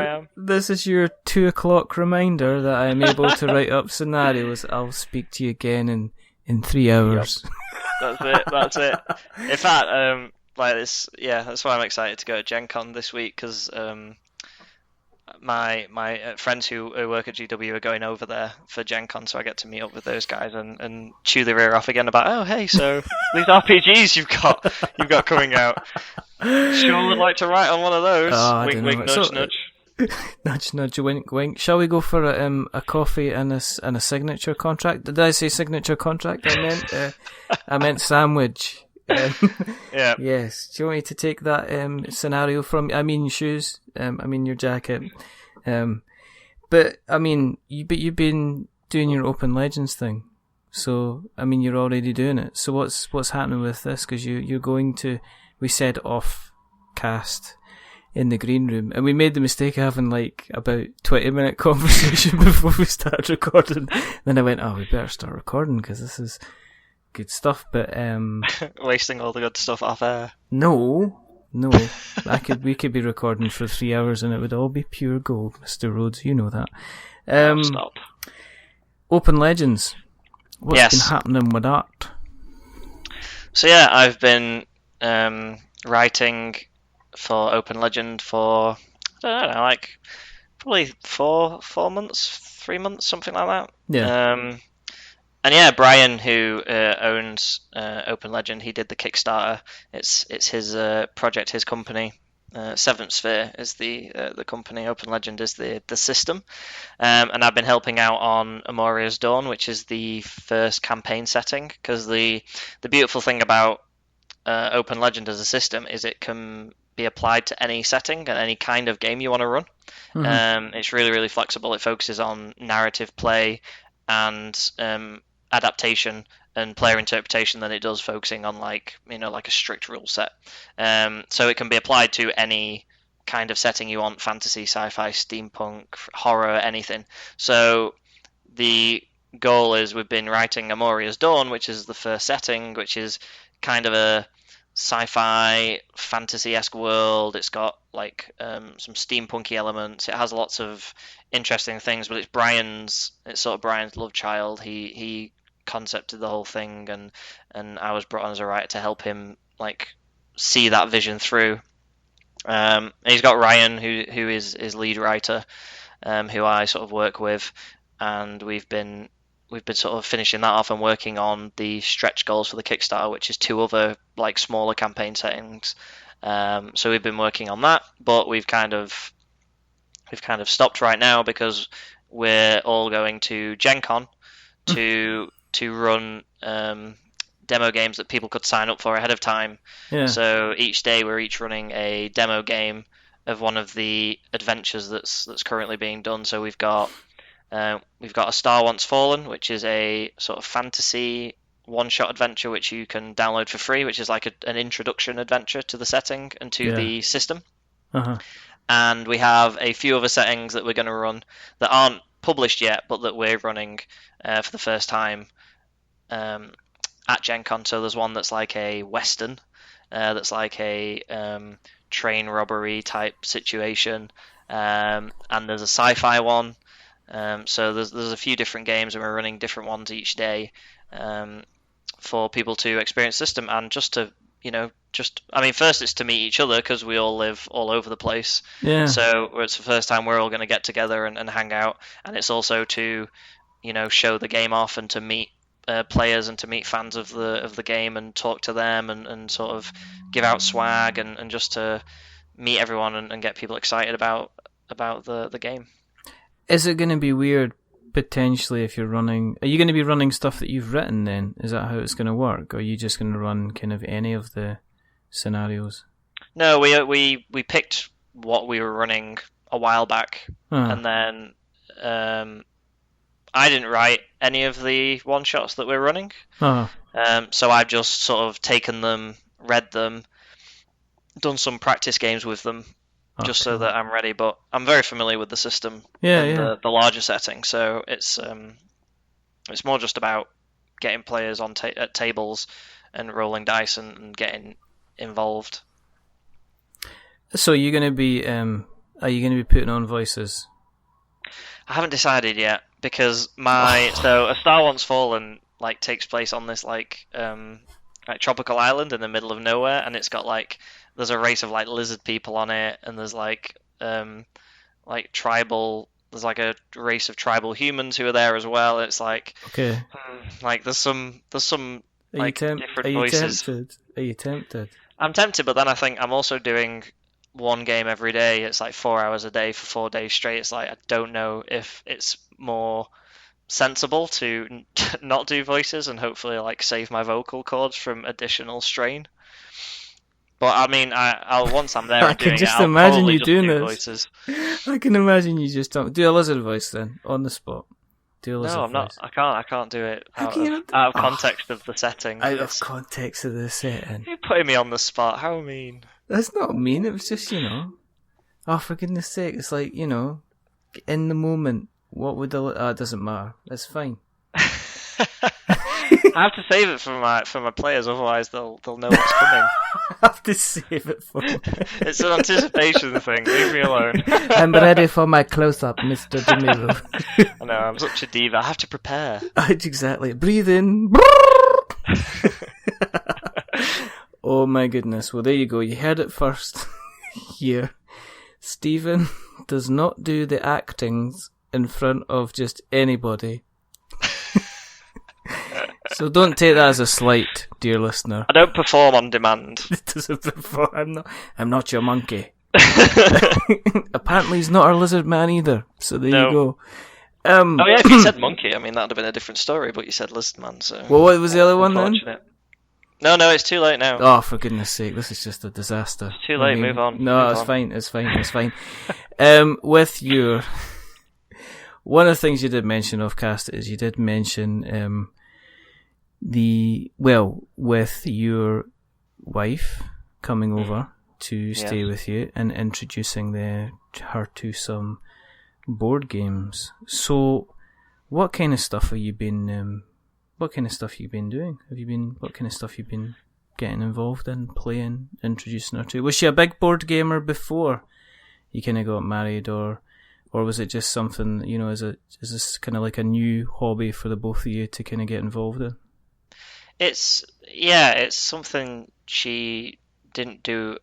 I am. This is your 2:00 reminder that I am able to write up scenarios. I'll speak to you again in 3 hours. Yep. That's it. In fact, that's why I'm excited to go to Gen Con this week, because my friends who work at GW are going over there for Gen Con, so I get to meet up with those guys and chew their ear off again about, oh, hey, so these RPGs you've got coming out. Sure would like to write on one of those. Wink, wink, nudge, nudge. Nudge, nudge, wink, wink. Shall we go for a coffee and a signature contract? Did I say signature contract? I meant sandwich. Yeah. Yes. Do you want me to take that scenario from? I mean shoes. I mean your jacket. But I mean, you've been doing your Open Legends thing, so I mean you're already doing it. So what's happening with this? Because you're going to. We said off cast in the green room, and we made the mistake of having about 20-minute conversation before we started recording. Then I went, oh, we better start recording because this is good stuff. But wasting all the good stuff off air. No, we could be recording for 3 hours and it would all be pure gold, Mr. Rhodes. You know that. Stop. Open Legends. What's been happening with that? So yeah, I've been writing for Open Legend for I don't know, probably 4 months, 3 months, something like that. Yeah. And yeah, Brian, who owns Open Legend, he did the Kickstarter. It's his project, his company. Seventh Sphere is the company. Open Legend is the system, and I've been helping out on Amoria's Dawn, which is the first campaign setting. Because the beautiful thing about Open Legend as a system is it can be applied to any setting and any kind of game you want to run. Mm-hmm. It's really, really flexible. It focuses on narrative play and adaptation and player interpretation than it does focusing on a strict rule set. So it can be applied to any kind of setting you want: fantasy, sci-fi, steampunk, horror, anything. So the goal is we've been writing Amoria's Dawn, which is the first setting, which is kind of a sci-fi, fantasy-esque world. It's got like some steampunky elements. It has lots of interesting things, but it's sort of Brian's love child. He concepted the whole thing, and I was brought on as a writer to help him like see that vision through. And he's got Ryan, who is his lead writer, who I sort of work with, and we've been sort of finishing that off and working on the stretch goals for the Kickstarter, which is 2 other like smaller campaign settings. So we've been working on that, but we've kind of stopped right now because we're all going to Gen Con to run demo games that people could sign up for ahead of time. Yeah. So each day we're each running a demo game of one of the adventures that's currently being done. So we've got A Star Once Fallen, which is a sort of fantasy one-shot adventure which you can download for free, which is like an introduction adventure to the setting and to the system. Uh-huh. And we have a few other settings that we're going to run that aren't published yet, but that we're running for the first time at Gen Con. So there's one that's like a Western, that's like a train robbery type situation, and there's a sci-fi one. So there's a few different games, and we're running different ones each day for people to experience the system, and just to first it's to meet each other because we all live all over the place. Yeah. So it's the first time we're all going to get together and hang out, and it's also to show the game off and to meet players and to meet fans of the game and talk to them and sort of give out swag and just to meet everyone and get people excited about the game. Is it going to be weird potentially if you're running? Are you going to be running stuff that you've written then? Is that how it's going to work? Or are you just going to run kind of any of the scenarios? No, we picked what we were running a while back, and then I didn't write any of the one shots that we're running. So I've just sort of taken them, read them, done some practice games with them. Just so that I'm ready, but I'm very familiar with the system and the larger setting, so it's more just about getting players on at tables and rolling dice and getting involved. So you're going to be are you going to be putting on voices? I haven't decided yet because so A Star Once Fallen like takes place on this like tropical island in the middle of nowhere, and it's got like there's a race of like lizard people on it, and there's like tribal. There's like a race of tribal humans who are there as well. It's like like there's some like different voices. Are you tempted? I'm tempted, but then I think I'm also doing one game every day. It's like 4 hours a day for 4 days straight. It's like I don't know if it's more sensible to not do voices and hopefully like save my vocal cords from additional strain. But I mean, I'll once I'm there. I can just imagine you doing this. Voices. I can imagine you just do a lizard voice then on the spot. Do a lizard No, I'm not. voice. I can't do it out of context of the setting. Out of context of the setting. You're putting me on the spot. How mean? That's not mean. It was just Oh, for goodness sake! It's like in the moment. What would it doesn't matter. It's fine. I have to save it for my players, otherwise they'll know what's coming. I have to save it for me. It's an anticipation thing. Leave me alone. I'm ready for my close-up, Mr. DeMiro. I know, I'm such a diva. I have to prepare. Exactly. Breathe in. Oh my goodness. Well, there you go. You heard it first here. Stephen does not do the actings in front of just anybody. So don't take that as a slight, dear listener. I don't perform on demand. It doesn't perform. I'm not your monkey. Apparently he's not our lizard man either. So there you go. Oh yeah, if you said monkey, I mean that would have been a different story. But you said lizard man, so. Well, what was the other one then? No, it's too late now. Oh, for goodness sake, this is just a disaster. It's too late. Move on. No, it's fine. It's fine. With your one of the things you did mention off cast is you did mention with your wife coming over to stay with you and introducing her to some board games. So, what kind of stuff have you been? What kind of stuff you've been doing? What kind of stuff you've been getting involved in, playing, introducing her to? Was she a big board gamer before you kind of got married, or was it just something, is this kind of like a new hobby for the both of you to kind of get involved in? It's something she didn't do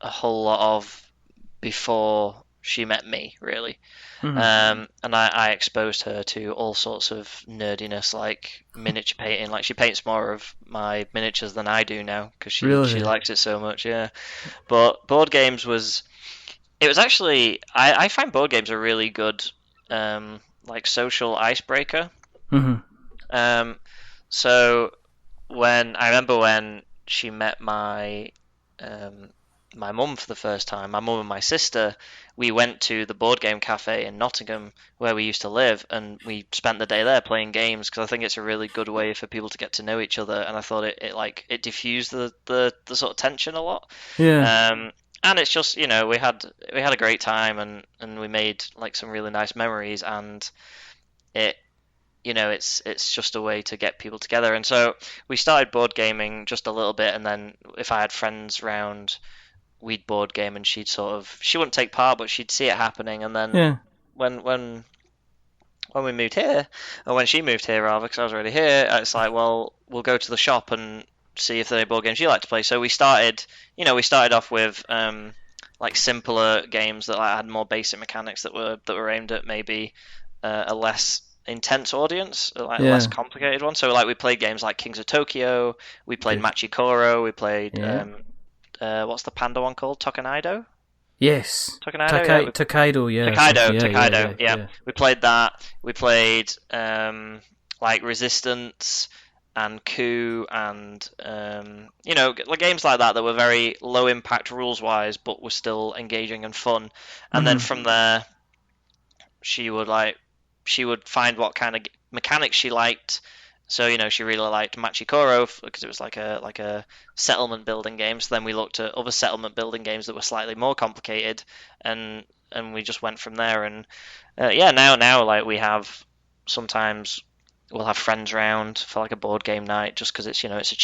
a whole lot of before she met me, really. Mm-hmm. And I exposed her to all sorts of nerdiness, like miniature painting. Like she paints more of my miniatures than I do now because she Really? likes it so much. Yeah, but board games it was actually I find board games a really good like social icebreaker. Mm-hmm. Um, so I remember when she met um, my mum for the first time, my mum and my sister, we went to the board game cafe in Nottingham where we used to live, and we spent the day there playing games because I think it's a really good way for people to get to know each other, and I thought it diffused the sort of tension a lot. Yeah. And it's just we had a great time, and we made like some really nice memories, and it it's just a way to get people together. And so we started board gaming just a little bit, and then if I had friends round, we'd board game, and she wouldn't take part, but she'd see it happening. And then Yeah. when we moved here, or when she moved here rather, because I was already here, it's like, well, we'll go to the shop and see if there are board games you like to play. So we started off with like simpler games that like, had more basic mechanics that were aimed at maybe a less intense audience, like less Yeah. complicated one. So like we played games like Kings of Tokyo, we played Good. Machikoro, we played Yeah. what's the panda one called? Tokanaido? Yes. Tokanaido, yeah. Tokaido, yeah. Takedo, Yeah, yeah, Takedo, yeah, yeah. yeah. We played that. We played like Resistance and Coup and games like that were very low impact rules wise, but were still engaging and fun. And then Mm-hmm. from there, she would find what kind of mechanics she liked. So she really liked Machikoro because it was like a settlement building game. So then we looked at other settlement building games that were slightly more complicated, and we just went from there. And now like we have sometimes we'll have friends round for like a board game night just because it's a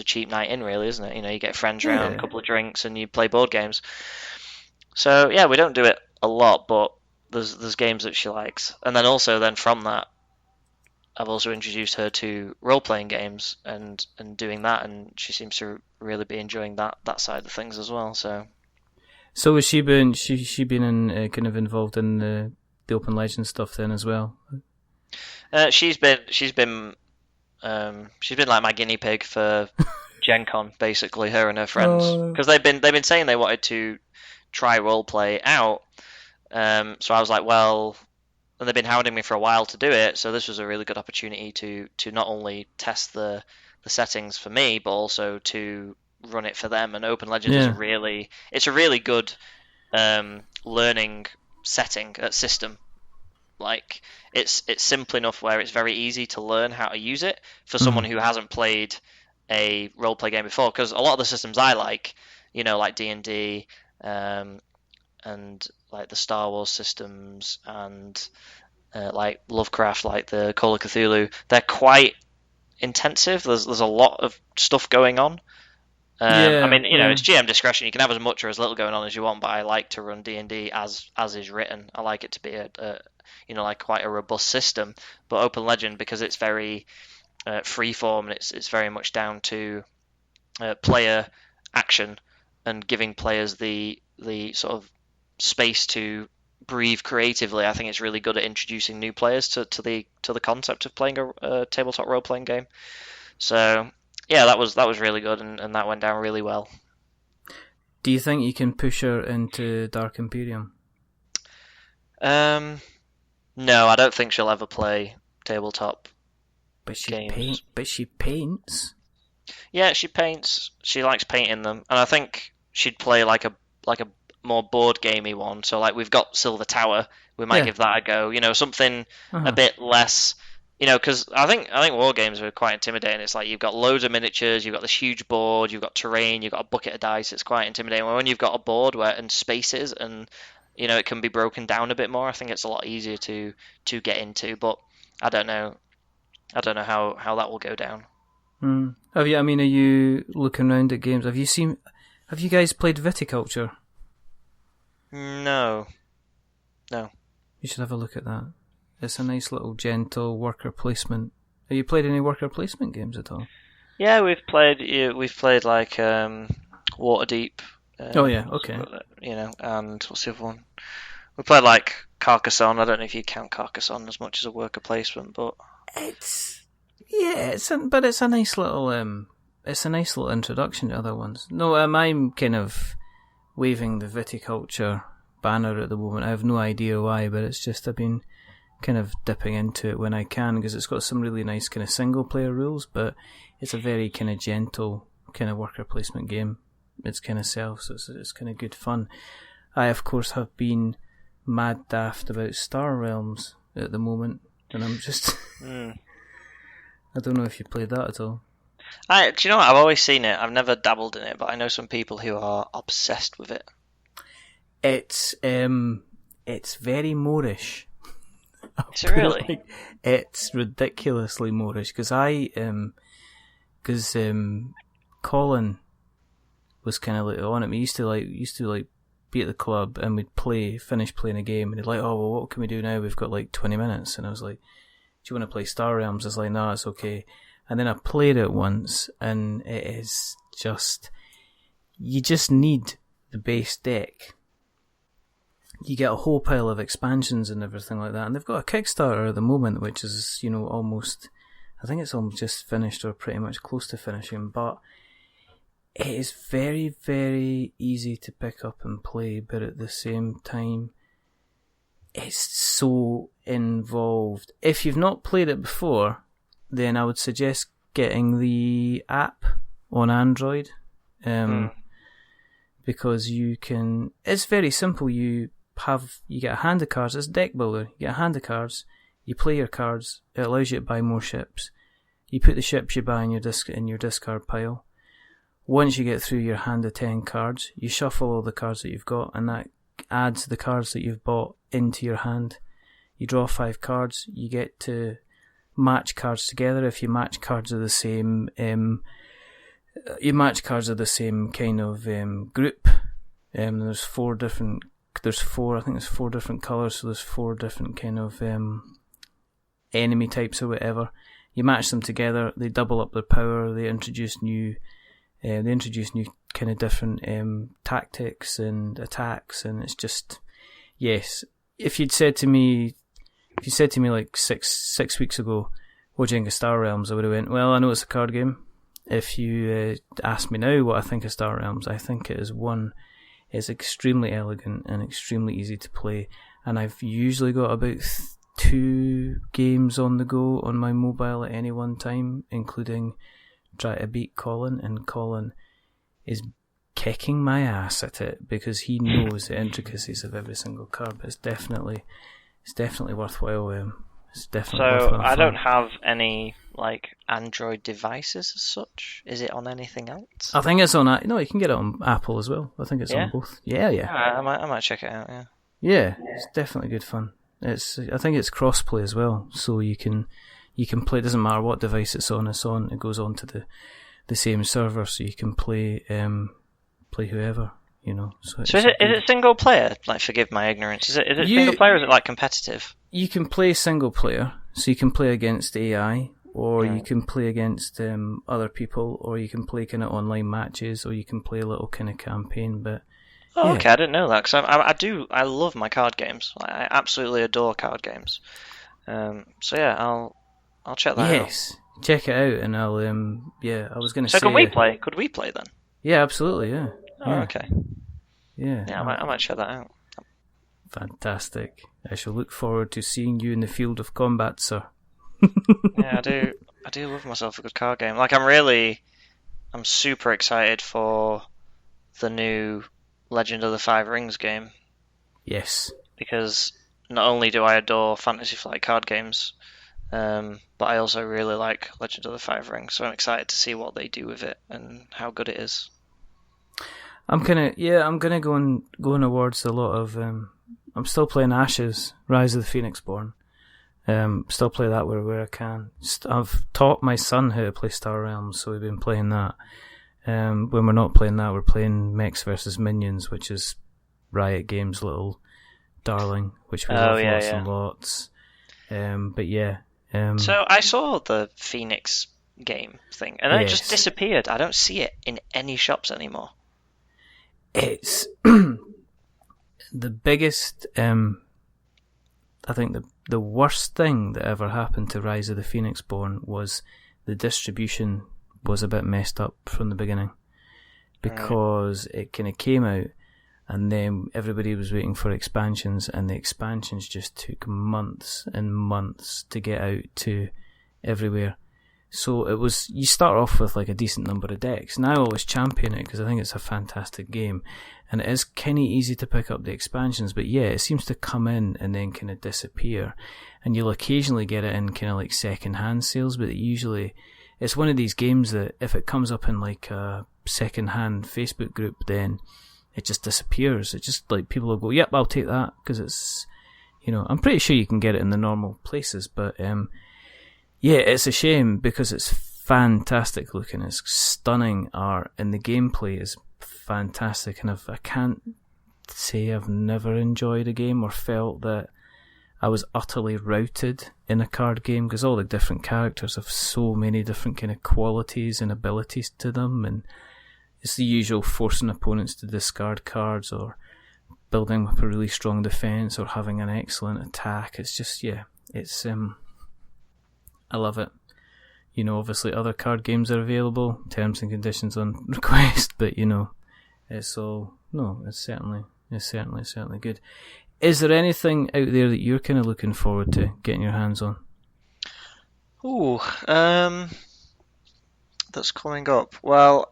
cheap night in, really, isn't it? You get friends round, a Yeah. couple of drinks, and you play board games. So yeah, we don't do it a lot, but there's games that she likes, and then from that, I've also introduced her to role playing games and doing that, and she seems to really be enjoying that side of things as well. So has she been in kind of involved in the Open Legends stuff then as well? She's been like my guinea pig for Gen Con, basically, her and her friends, Oh. because they've been saying they wanted to try role play out. So I was like, well, and they've been hounding me for a while to do it. So this was a really good opportunity to not only test the settings for me, but also to run it for them. And Open Legends Yeah. it's a really good learning setting system. Like it's simple enough where it's very easy to learn how to use it for someone Mm-hmm. who hasn't played a role play game before. Because a lot of the systems I like, like D&D, and like the Star Wars systems and like Lovecraft, like the Call of Cthulhu, they're quite intensive. There's a lot of stuff going on. I Yeah. mean, Yeah. it's GM discretion. You can have as much or as little going on as you want, but I like to run D&D as is written. I like it to be like quite a robust system. But Open Legend, because it's very freeform and it's very much down to player action and giving players the sort of space to breathe creatively. I think it's really good at introducing new players to the concept of playing a tabletop role playing game. So yeah, that was really good, and that went down really well. Do you think you can push her into Dark Imperium? Um, no, I don't think she'll ever play tabletop But she games. paints. Yeah, she paints. She likes painting them, and I think she'd play like a more board gamey one. So like we've got Silver Tower, we might Yeah. give that a go. Something a Uh-huh. bit less. Because I think war games are quite intimidating. It's like you've got loads of miniatures, you've got this huge board, you've got terrain, you've got a bucket of dice. It's quite intimidating. When you've got a board and spaces and it can be broken down a bit more, I think it's a lot easier to get into. But I don't know. I don't know how that will go down. Have you? I mean, are you looking around at games? Have you guys played Viticulture? No. You should have a look at that. It's a nice little gentle worker placement. Have you played any worker placement games at all? Yeah, we've played like Waterdeep. Oh yeah, okay. And what's the other one? We played like Carcassonne. I don't know if you count Carcassonne as much as a worker placement, but it's a nice little introduction to other ones. No, I'm kind of waving the Viticulture banner at the moment. I have no idea why, but it's just I've been kind of dipping into it when I can because it's got some really nice kind of single player rules, but it's a very kind of gentle kind of worker placement game. It's kind of so it's kind of good fun. I of course have been mad daft about Star Realms at the moment, and I'm just I don't know if you played that at all. Do you know what? I've always seen it. I've never dabbled in it, but I know some people who are obsessed with it. It's very Moorish. Is it really? It's ridiculously Moorish because Colin was kind of like on it. He used to be at the club and we'd finish playing a game and he'd like, oh well, what can we do now? We've got like 20 minutes, and I was like, do you want to play Star Realms? I was like, no, it's okay. And then I played it once, and it is just, you just need the base deck. You get a whole pile of expansions and everything like that, and they've got a Kickstarter at the moment, which is, almost, I think it's almost just finished or pretty much close to finishing, but it is very, very easy to pick up and play, but at the same time, it's so involved. If you've not played it before, then I would suggest getting the app on Android, because it's very simple. You get a hand of cards. It's a deck builder. You get a hand of cards. You play your cards. It allows you to buy more ships. You put the ships you buy in your discard pile. Once you get through your hand of 10 cards, you shuffle all the cards that you've got, and that adds the cards that you've bought into your hand. You draw 5 cards. You get to match cards together. If you match cards of the same, kind of group. There's 4 different. There's 4 different colours. So there's 4 different kind of enemy types or whatever. You match them together. They double up their power. They introduce new kind of different tactics and attacks, and it's just, yes. If you'd said to me like six weeks ago, what do you think of Star Realms? I would have went, well, I know it's a card game. If you ask me now what I think of Star Realms, I think it is extremely elegant and extremely easy to play, and I've usually got about 2 games on the go on my mobile at any one time, including try to beat Colin, and Colin is kicking my ass at it because he knows the intricacies of every single card. But it's definitely worthwhile. It's definitely worthwhile So I fun. don't have any like Android devices as such. Is it on anything else? I think it's on. No, you can get it on Apple as well. I think it's on both. Yeah. I might check it out. Yeah. Yeah, it's definitely good fun. I think it's crossplay as well, so you can play. It doesn't matter what device it's on. It goes on to the same server, so you can play whoever. So is it single player? Like, forgive my ignorance. Is it single player or is it like competitive? You can play single player, so you can play against AI, or you can play against other people, or you can play kind of online matches, or you can play a little kind of campaign. But okay, I didn't know that because I love my card games. I absolutely adore card games. So yeah, I'll check that out. Yes, check it out, and I'll I was going to say. So can we play? Could we play then? Yeah, absolutely. Yeah. Okay. Yeah. Yeah, I might check that out. Fantastic. I shall look forward to seeing you in the field of combat, sir. Yeah, I do love myself a good card game. Like, I'm super excited for the new Legend of the Five Rings game. Yes. Because not only do I adore Fantasy Flight card games, but I also really like Legend of the Five Rings, so I'm excited to see what they do with it and how good it is. I'm gonna going towards a lot of. I'm still playing Ashes, Rise of the Phoenix Born, Still play that where I can. I've taught my son how to play Star Realms, so we've been playing that. When we're not playing that, we're playing Mechs vs. Minions, which is Riot Games' little darling, which we love lots and lots. But yeah. So I saw the Phoenix game thing, and then it just disappeared. I don't see it in any shops anymore. It's the biggest... I think the worst thing that ever happened to Rise of the Phoenixborn was the distribution was a bit messed up from the beginning, because it kind of came out and then everybody was waiting for expansions, and the expansions just took months and months to get out to everywhere. So it was, you start off with like a decent number of decks, and I always champion it because I think it's a fantastic game, and it is kind of easy to pick up the expansions, but yeah, it seems to come in and then kind of disappear, and you'll occasionally get it in kind of like second-hand sales, but usually it's one of these games that if it comes up in like a second-hand Facebook group, then it just disappears. It just like people will go, yep, I'll take that, because it's, I'm pretty sure you can get it in the normal places, but yeah, it's a shame because it's fantastic looking, it's stunning art, and the gameplay is fantastic, and I can't say I've never enjoyed a game or felt that I was utterly routed in a card game, because all the different characters have so many different kind of qualities and abilities to them, and it's the usual forcing opponents to discard cards or building up a really strong defense or having an excellent attack. It's just, yeah, it's I love it. Obviously other card games are available, terms and conditions on request, but it's all, no, it's certainly good. Is there anything out there that you're kind of looking forward to getting your hands on? Ooh, that's coming up. Well,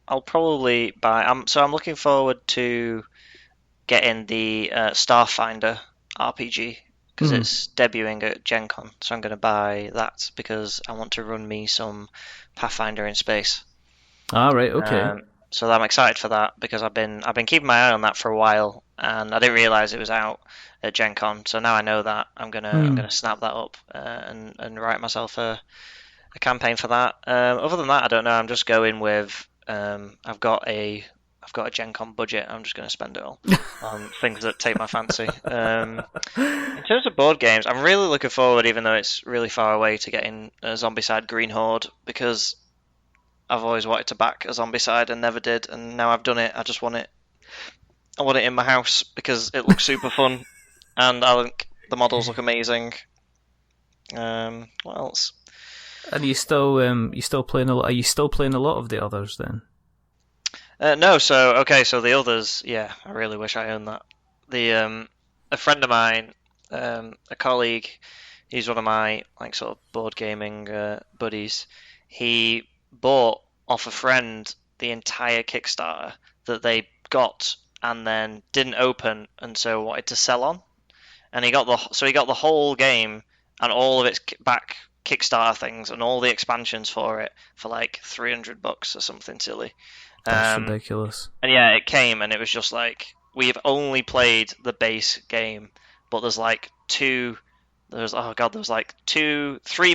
I'll probably buy. I'm looking forward to getting the Starfinder RPG, because it's debuting at Gen Con, so I'm going to buy that because I want to run me some Pathfinder in space. Right, okay. So I'm excited for that, because I've been keeping my eye on that for a while, and I didn't realise it was out at Gen Con. So now I know that I'm gonna snap that up and write myself a campaign for that. Other than that, I don't know. I'm just going with I've got a Gen Con budget. I'm just going to spend it all on things that take my fancy. In terms of board games, I'm really looking forward, even though it's really far away, to getting a Zombicide Green Horde, because I've always wanted to back a Zombicide and never did, and now I've done it. I just want it. I want it in my house because it looks super fun, and I think the models look amazing. What else? And you still playing a lot? Are you still playing a lot of the others then? No, so the others, yeah, I really wish I owned that. A friend of mine, a colleague, he's one of my like sort of board gaming buddies. He bought off a friend the entire Kickstarter that they got and then didn't open, and so wanted to sell on. And he got the whole game and all of its back Kickstarter things and all the expansions for it for like $300 or something silly. That's ridiculous. And yeah, it came and it was just like, we've only played the base game, but there's like three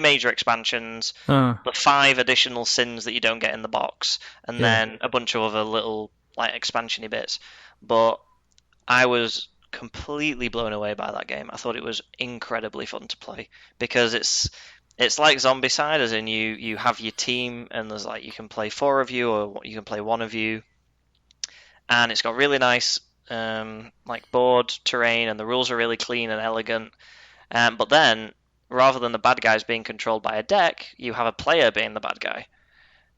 major expansions, the 5 additional sins that you don't get in the box, and then a bunch of other little like expansiony bits. But I was completely blown away by that game. I thought it was incredibly fun to play, because it's like Zombicide, as in you have your team, and there's like, you can play 4 of you, or you can play 1 of you, and it's got really nice like board terrain, and the rules are really clean and elegant. But then, rather than the bad guys being controlled by a deck, you have a player being the bad guy,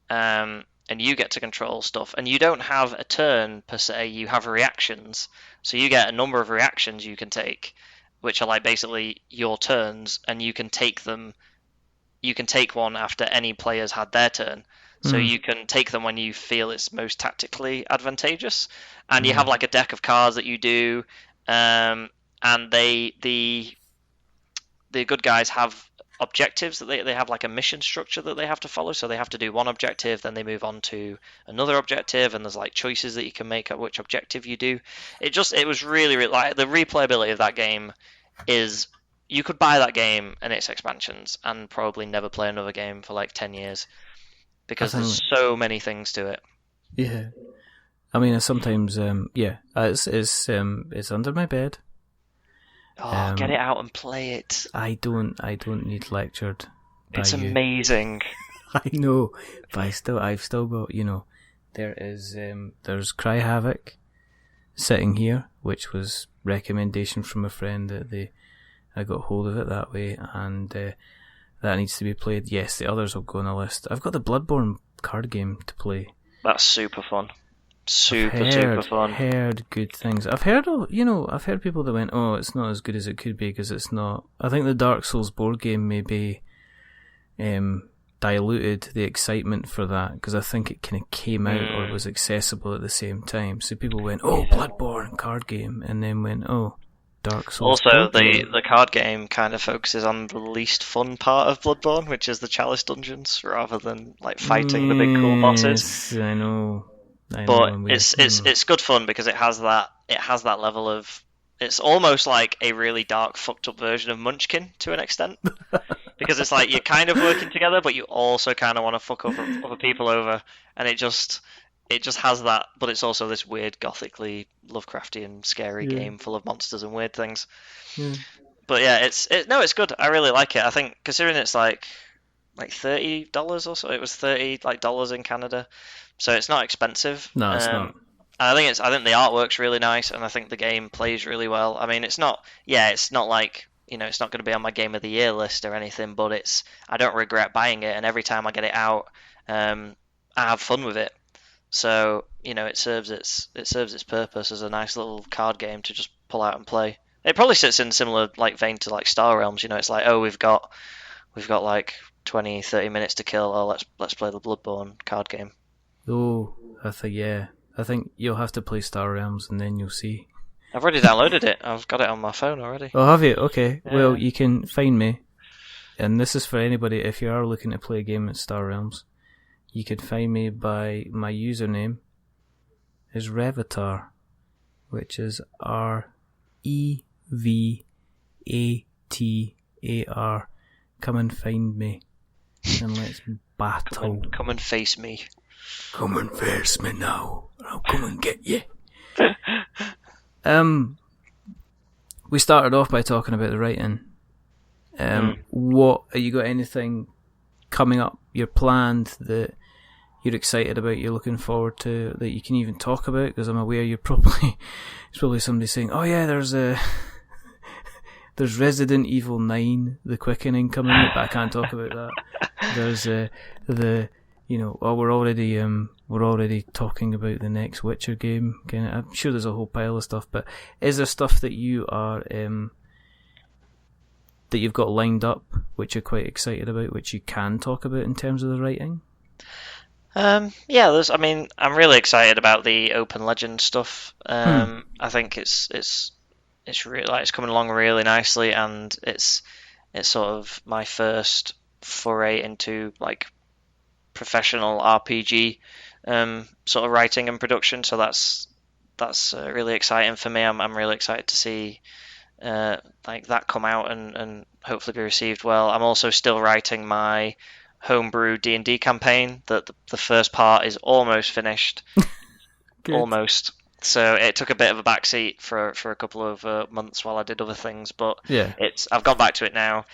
and you get to control stuff. And you don't have a turn per se; you have reactions. So you get a number of reactions you can take, which are like basically your turns, and you can take them. You can take one after any player's had their turn. So you can take them when you feel it's most tactically advantageous. And you have like a deck of cards that you do, and the good guys have objectives that they have, like a mission structure that they have to follow. So they have to do one objective, then they move on to another objective, and there's like choices that you can make at which objective you do. It was really, really, like, the replayability of that game is you could buy that game and its expansions and probably never play another game for like 10 years because there's so many things to it. Yeah. I mean, sometimes, it's under my bed. Oh, get it out and play it. I don't need lectured. It's amazing. I know, but I've still got, there's Cry Havoc sitting here, which was recommendation from a friend that I got hold of it that way, and that needs to be played. Yes, the others will go on the list. I've got the Bloodborne card game to play. That's super fun. Super fun. Heard good things. I've heard people that went, oh, it's not as good as it could be because it's not. I think the Dark Souls board game maybe diluted the excitement for that because I think it kind of came out or was accessible at the same time. So people went, oh, Bloodborne card game, and then went, oh, Dark Souls. Also, the card game kind of focuses on the least fun part of Bloodborne, which is the Chalice dungeons, rather than like fighting the big cool bosses. I know. But it's good fun because it has that level of, it's almost like a really dark fucked up version of Munchkin to an extent because it's like you're kind of working together but you also kind of want to fuck other people over, and it just has that, but it's also this weird gothically Lovecraftian scary game full of monsters and weird things. But yeah, it's good. I really like it. I think considering it's like $30 or so, it was $30 in Canada. So it's not expensive. No, it's not. I think the artwork's really nice, and I think the game plays really well. I mean, it's not like, it's not going to be on my Game of the Year list or anything, but I don't regret buying it, and every time I get it out, I have fun with it. So, it serves its purpose as a nice little card game to just pull out and play. It probably sits in similar vein to like Star Realms. It's like, oh, we've got like 20-30 minutes to kill. Oh, let's play the Bloodborne card game. Oh, I think you'll have to play Star Realms and then you'll see. I've already downloaded it. I've got it on my phone already. Oh, have you? Okay. Yeah. Well, you can find me. And this is for anybody, if you are looking to play a game at Star Realms, you can find me by my username is Revatar, which is REVATAR. Come and find me. And let's battle. Come and face me. Come and face me now, or I'll come and get you. We started off by talking about the writing. What have you got? Anything coming up? You're planned that you're excited about? You're looking forward to that you can even talk about? Because I'm aware there's probably somebody saying, "Oh yeah, there's Resident Evil 9, The Quickening coming out," but I can't talk about that. There's we're already talking about the next Witcher game. I'm sure there's a whole pile of stuff, but is there stuff that you are that you've got lined up, which you're quite excited about, which you can talk about in terms of the writing? I'm really excited about the Open Legend stuff. I think it's really it's coming along really nicely, and it's sort of my first foray into like professional RPG sort of writing and production, so that's really exciting for me. I'm really excited to see that come out and hopefully be received well. I'm also still writing my homebrew D&D campaign. That the first part is almost finished. Almost. So it took a bit of a backseat for a couple of months while I did other things, but yeah, I've gone back to it now.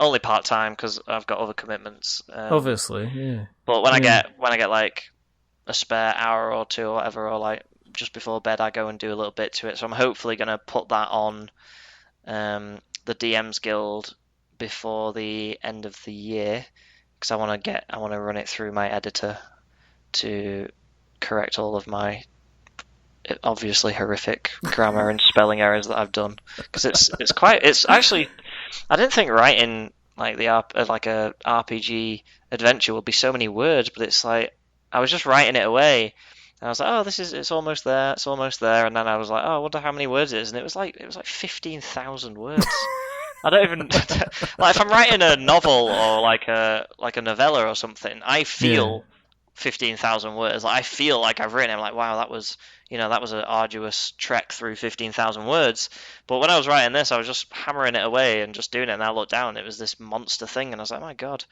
Only part time because I've got other commitments. Obviously, yeah. But when I get like a spare hour or two or whatever, or like just before bed, I go and do a little bit to it. So I'm hopefully going to put that on the DMs Guild before the end of the year, because I want to run it through my editor to correct all of my obviously horrific grammar and spelling errors that I've done, because it's actually, I didn't think writing like a RPG adventure would be so many words, but it's like I was just writing it away and I was like, oh, it's almost there, and then I was like, oh, I wonder how many words it is, and it was like 15,000 words. I don't even like if I'm writing a novel or like a novella or something, I feel 15,000 words. Like, I feel like I've written it. I'm like, wow, that was an arduous trek through 15,000 words. But when I was writing this, I was just hammering it away and just doing it. And I looked down, it was this monster thing, and I was like, my God.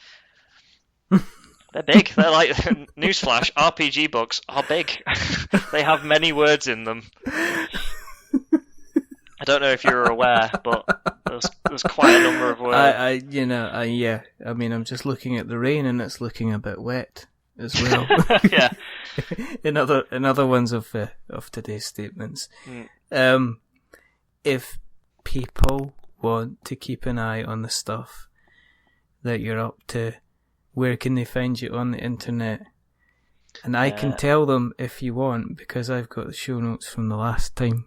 They're big. They're like, newsflash, RPG books are big. They have many words in them. I don't know if you were aware, but there's quite a number of words. Yeah. I mean, I'm just looking at the rain, and it's looking a bit wet as well. Yeah. in other ones of today's statements. If people want to keep an eye on the stuff that you're up to, where can they find you on the internet? And I can tell them if you want, because I've got the show notes from the last time.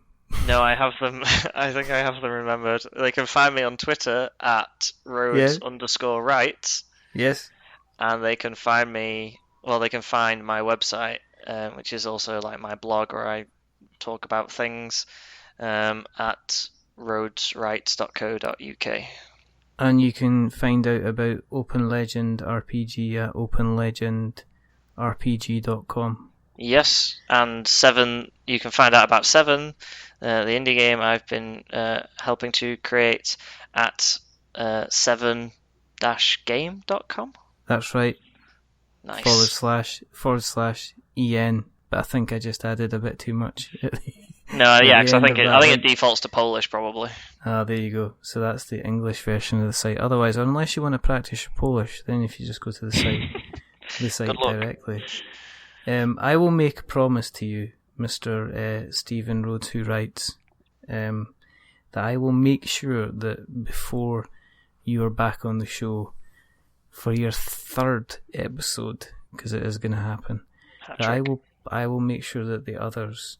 No, I have them. I think I have them remembered. They can find me on Twitter at Rhodes_writes. Yes. And they can find me. Well, they can find my website, which is also like my blog where I talk about things, at rhodeswrites.co.uk. And you can find out about Open Legend RPG at openlegendrpg.com. Yes, and 7. You can find out about 7, the indie game I've been helping to create at 7-game.com. That's right. Nice. //en, but I think I just added a bit too much. No, yeah, because I think it defaults to Polish probably. Ah, there you go. So that's the English version of the site. Otherwise, unless you want to practice your Polish, then if you just go to the site, directly. I will make a promise to you, Mr. Stephen Rhodes, who writes, that I will make sure that before you are back on the show for your 3rd episode, because it is going to happen, that I will make sure that the others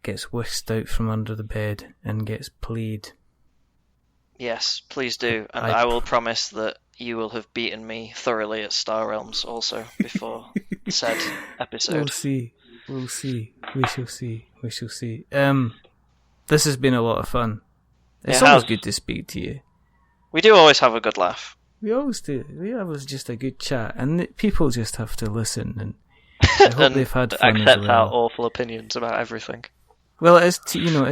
gets whisked out from under the bed and gets played. Yes, please do, and I will promise that you will have beaten me thoroughly at Star Realms also before said episode. We'll see. We shall see. This has been a lot of fun. It's always good to speak to you. We do always have a good laugh. We always do. It was just a good chat, and people just have to listen, and I hope they've had fun accept as well. our awful opinions about everything. Well, it's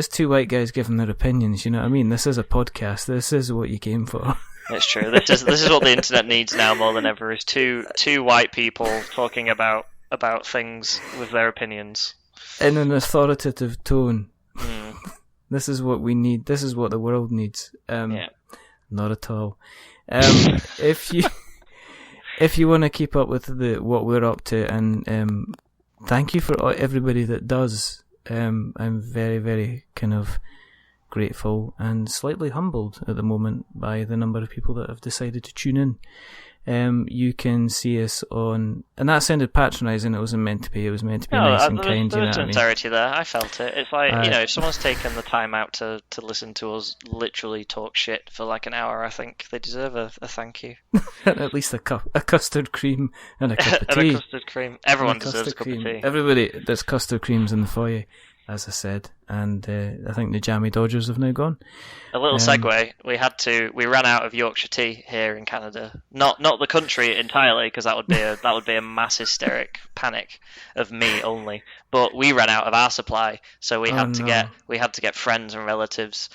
two white guys giving their opinions. You know what I mean? This is a podcast. This is what you came for. It's true. This is what the internet needs now more than ever. Is two white people talking about things with their opinions in an authoritative tone. This is what we need. This is what the world needs. Not at all. If you want to keep up with what we're up to, and thank you for everybody that does. I'm very, very kind of grateful and slightly humbled at the moment by the number of people that have decided to tune in. You can see us on, and that sounded patronising. It wasn't meant to be. It was meant to be nice and kind. There was sincerity there. I felt it. It's like if someone's taken the time out to listen to us literally talk shit for like an hour, I think they deserve a thank you. At least a custard cream and a cup of tea. And a custard cream. Everyone deserves a cup of tea. Everybody, there's custard creams in the foyer, as I said, and I think the Jammy Dodgers have now gone. A little segue. We ran out of Yorkshire Tea here in Canada. Not the country entirely, because that would be a mass hysteric panic of me only. But we ran out of our supply, so we had to get friends and relatives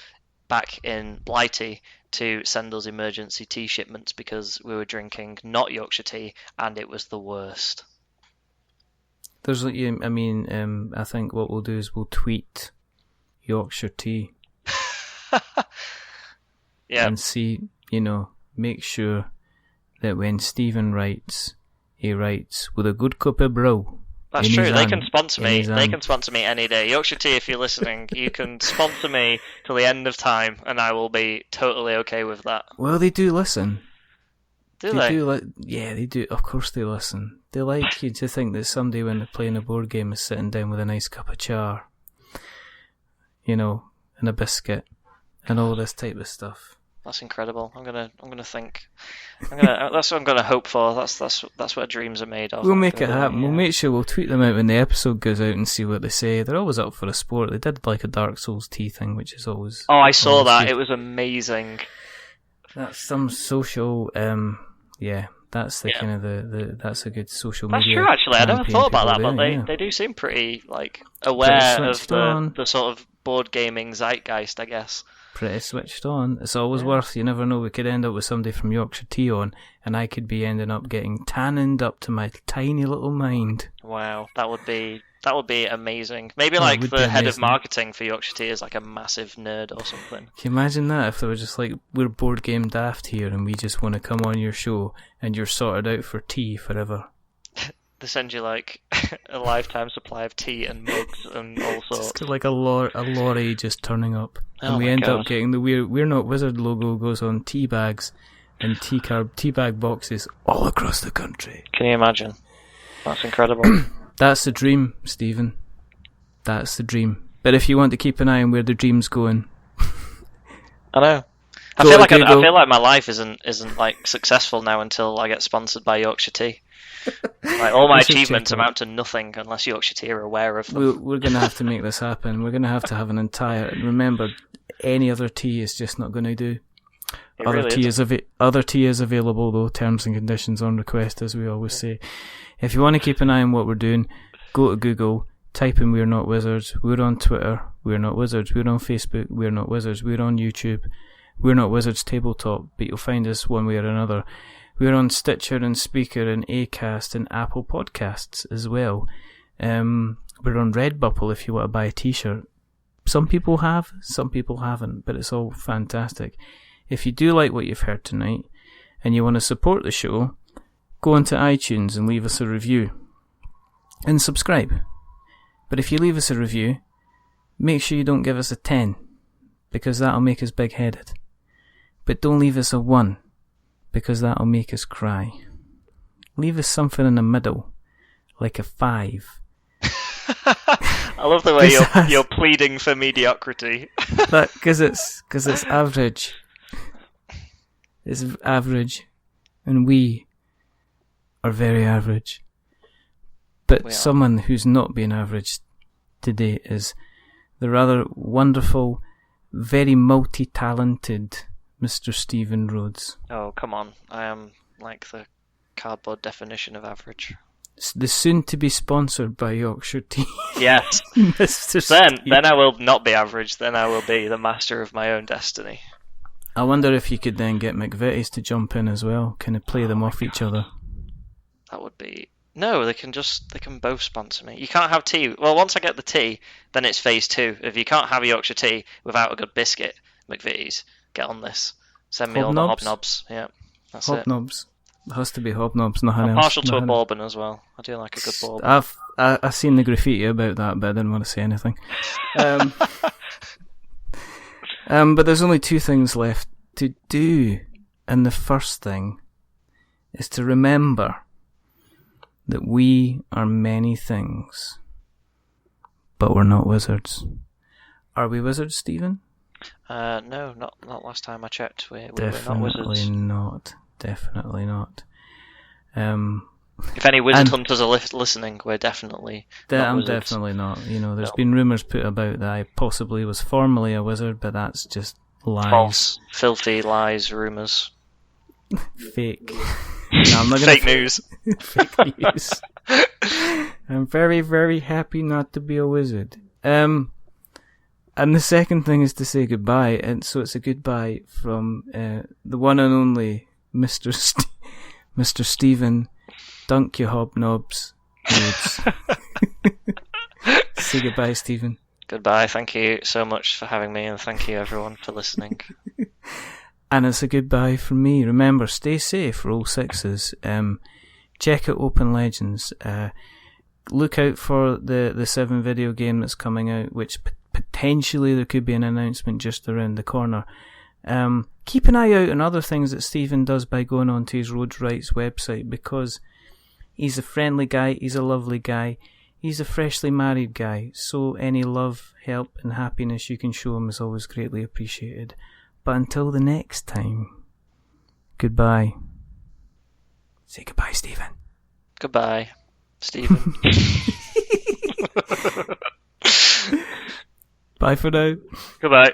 back in Blighty to send us emergency tea shipments because we were drinking not Yorkshire Tea, and it was the worst. I think what we'll do is we'll tweet Yorkshire Tea. Yeah. And see, make sure that when Stephen writes, he writes with a good cup of brew. That's true. They can sponsor me. They can sponsor me any day. Yorkshire Tea, if you're listening, you can sponsor me till the end of time, and I will be totally okay with that. Well, they do listen. Do they? Yeah, they do. Of course they listen. They like you to think that somebody, when they're playing a board game, is sitting down with a nice cup of char, and a biscuit, and all this type of stuff. That's incredible. I'm gonna think. That's what I'm gonna hope for. That's what dreams are made of. We'll make it happen. Yeah. We'll make sure we'll tweet them out when the episode goes out and see what they say. They're always up for a sport. They did like a Dark Souls tea thing, which is always. Oh, I saw that. Good. It was amazing. That's some social. That's the kind of that's a good social That's media. That's true, actually. I never campaign thought about that, people but do, they do seem pretty aware of on. the sort of board gaming zeitgeist, I guess. Pretty switched on. It's always worth. You never know. We could end up with somebody from Yorkshire Tea on, and I could be ending up getting tanned up to my tiny little mind. Wow, that would be amazing. Maybe the head of marketing for Yorkshire Tea is like a massive nerd or something. Can you imagine that if they were just like, we're board game daft here and we just want to come on your show and you're sorted out for tea forever. They send you like a lifetime supply of tea and mugs and all sorts. Just like a lorry just turning up. And we end God. up getting the We're Not Wizard logo goes on tea bags and tea bag boxes all across the country. Can you imagine? That's incredible. That's the dream, Stephen. That's the dream. But if you want to keep an eye on where the dream's going, I know. I feel like my life isn't like successful now until I get sponsored by Yorkshire Tea. Like all my achievements amount to nothing unless Yorkshire Tea are aware of them. We're going to have to make this happen. We're going to have an entire. Remember, any other tea is just not going to do. Other tea is available though. Terms and conditions on request, as we always say. If you want to keep an eye on what we're doing, go to Google, type in We're Not Wizards. We're on Twitter, We're Not Wizards. We're on Facebook, We're Not Wizards. We're on YouTube, We're Not Wizards Tabletop, but you'll find us one way or another. We're on Stitcher and Speaker and Acast and Apple Podcasts as well. We're on Redbubble if you want to buy a t-shirt. Some people have, some people haven't, but it's all fantastic. If you do like what you've heard tonight and you want to support the show, go onto iTunes and leave us a review. And subscribe. But if you leave us a review, make sure you don't give us a 10, because that'll make us big-headed. But don't leave us a 1, because that'll make us cry. Leave us something in the middle, like a 5. I love the way you're pleading for mediocrity. Because it's average. It's average, and we are very average. But someone who's not been average today is the rather wonderful, very multi-talented Mr. Stephen Rhodes. Oh, come on. I am like the cardboard definition of average. The soon-to-be sponsored by Yorkshire Tea. Yes. Mr. Then I will not be average. Then I will be the master of my own destiny. I wonder if you could then get McVitie's to jump in as well, kind of play them off each other. That would be... No, they can both sponsor me. You can't have tea. Well, once I get the tea, then it's phase 2. If you can't have a Yorkshire Tea without a good biscuit, McVitie's, get on this. Send me all the hobnobs. Yeah, that's hobnobs. It has to be hobnobs, nothing I'm else. partial to a bourbon as well. I do like a good bourbon. I've seen the graffiti about that, but I didn't want to say anything. But there's only 2 things left to do, and the first thing is to remember that we are many things, but we're not wizards. Are we wizards, Stephen? No, not last time I checked. We're not Definitely wizards. Definitely not. If any wizard hunters are listening, we're definitely not I'm wizards. Definitely not. There's been rumours put about that I possibly was formerly a wizard, but that's just lies. False, filthy lies, rumours. Fake. No, I'm not gonna Fake news. Fake news. I'm very, very happy not to be a wizard. And the second thing is to say goodbye, and so it's a goodbye from the one and only Mr. Mr. Stephen Dunk Your Hobnobs Rhodes. Say goodbye, Stephen. Goodbye. Thank you so much for having me, and thank you everyone for listening. And it's a goodbye from me. Remember, stay safe, roll 6s. Check out Open Legends. Look out for the 7 video game that's coming out, which potentially there could be an announcement just around the corner. Keep an eye out on other things that Stephen does by going onto his Rhodes Writes website, because he's a friendly guy, he's a lovely guy, he's a freshly married guy, so any love, help and happiness you can show him is always greatly appreciated. But until the next time, goodbye. Say goodbye, Stephen. Goodbye, Stephen. Bye for now. Goodbye.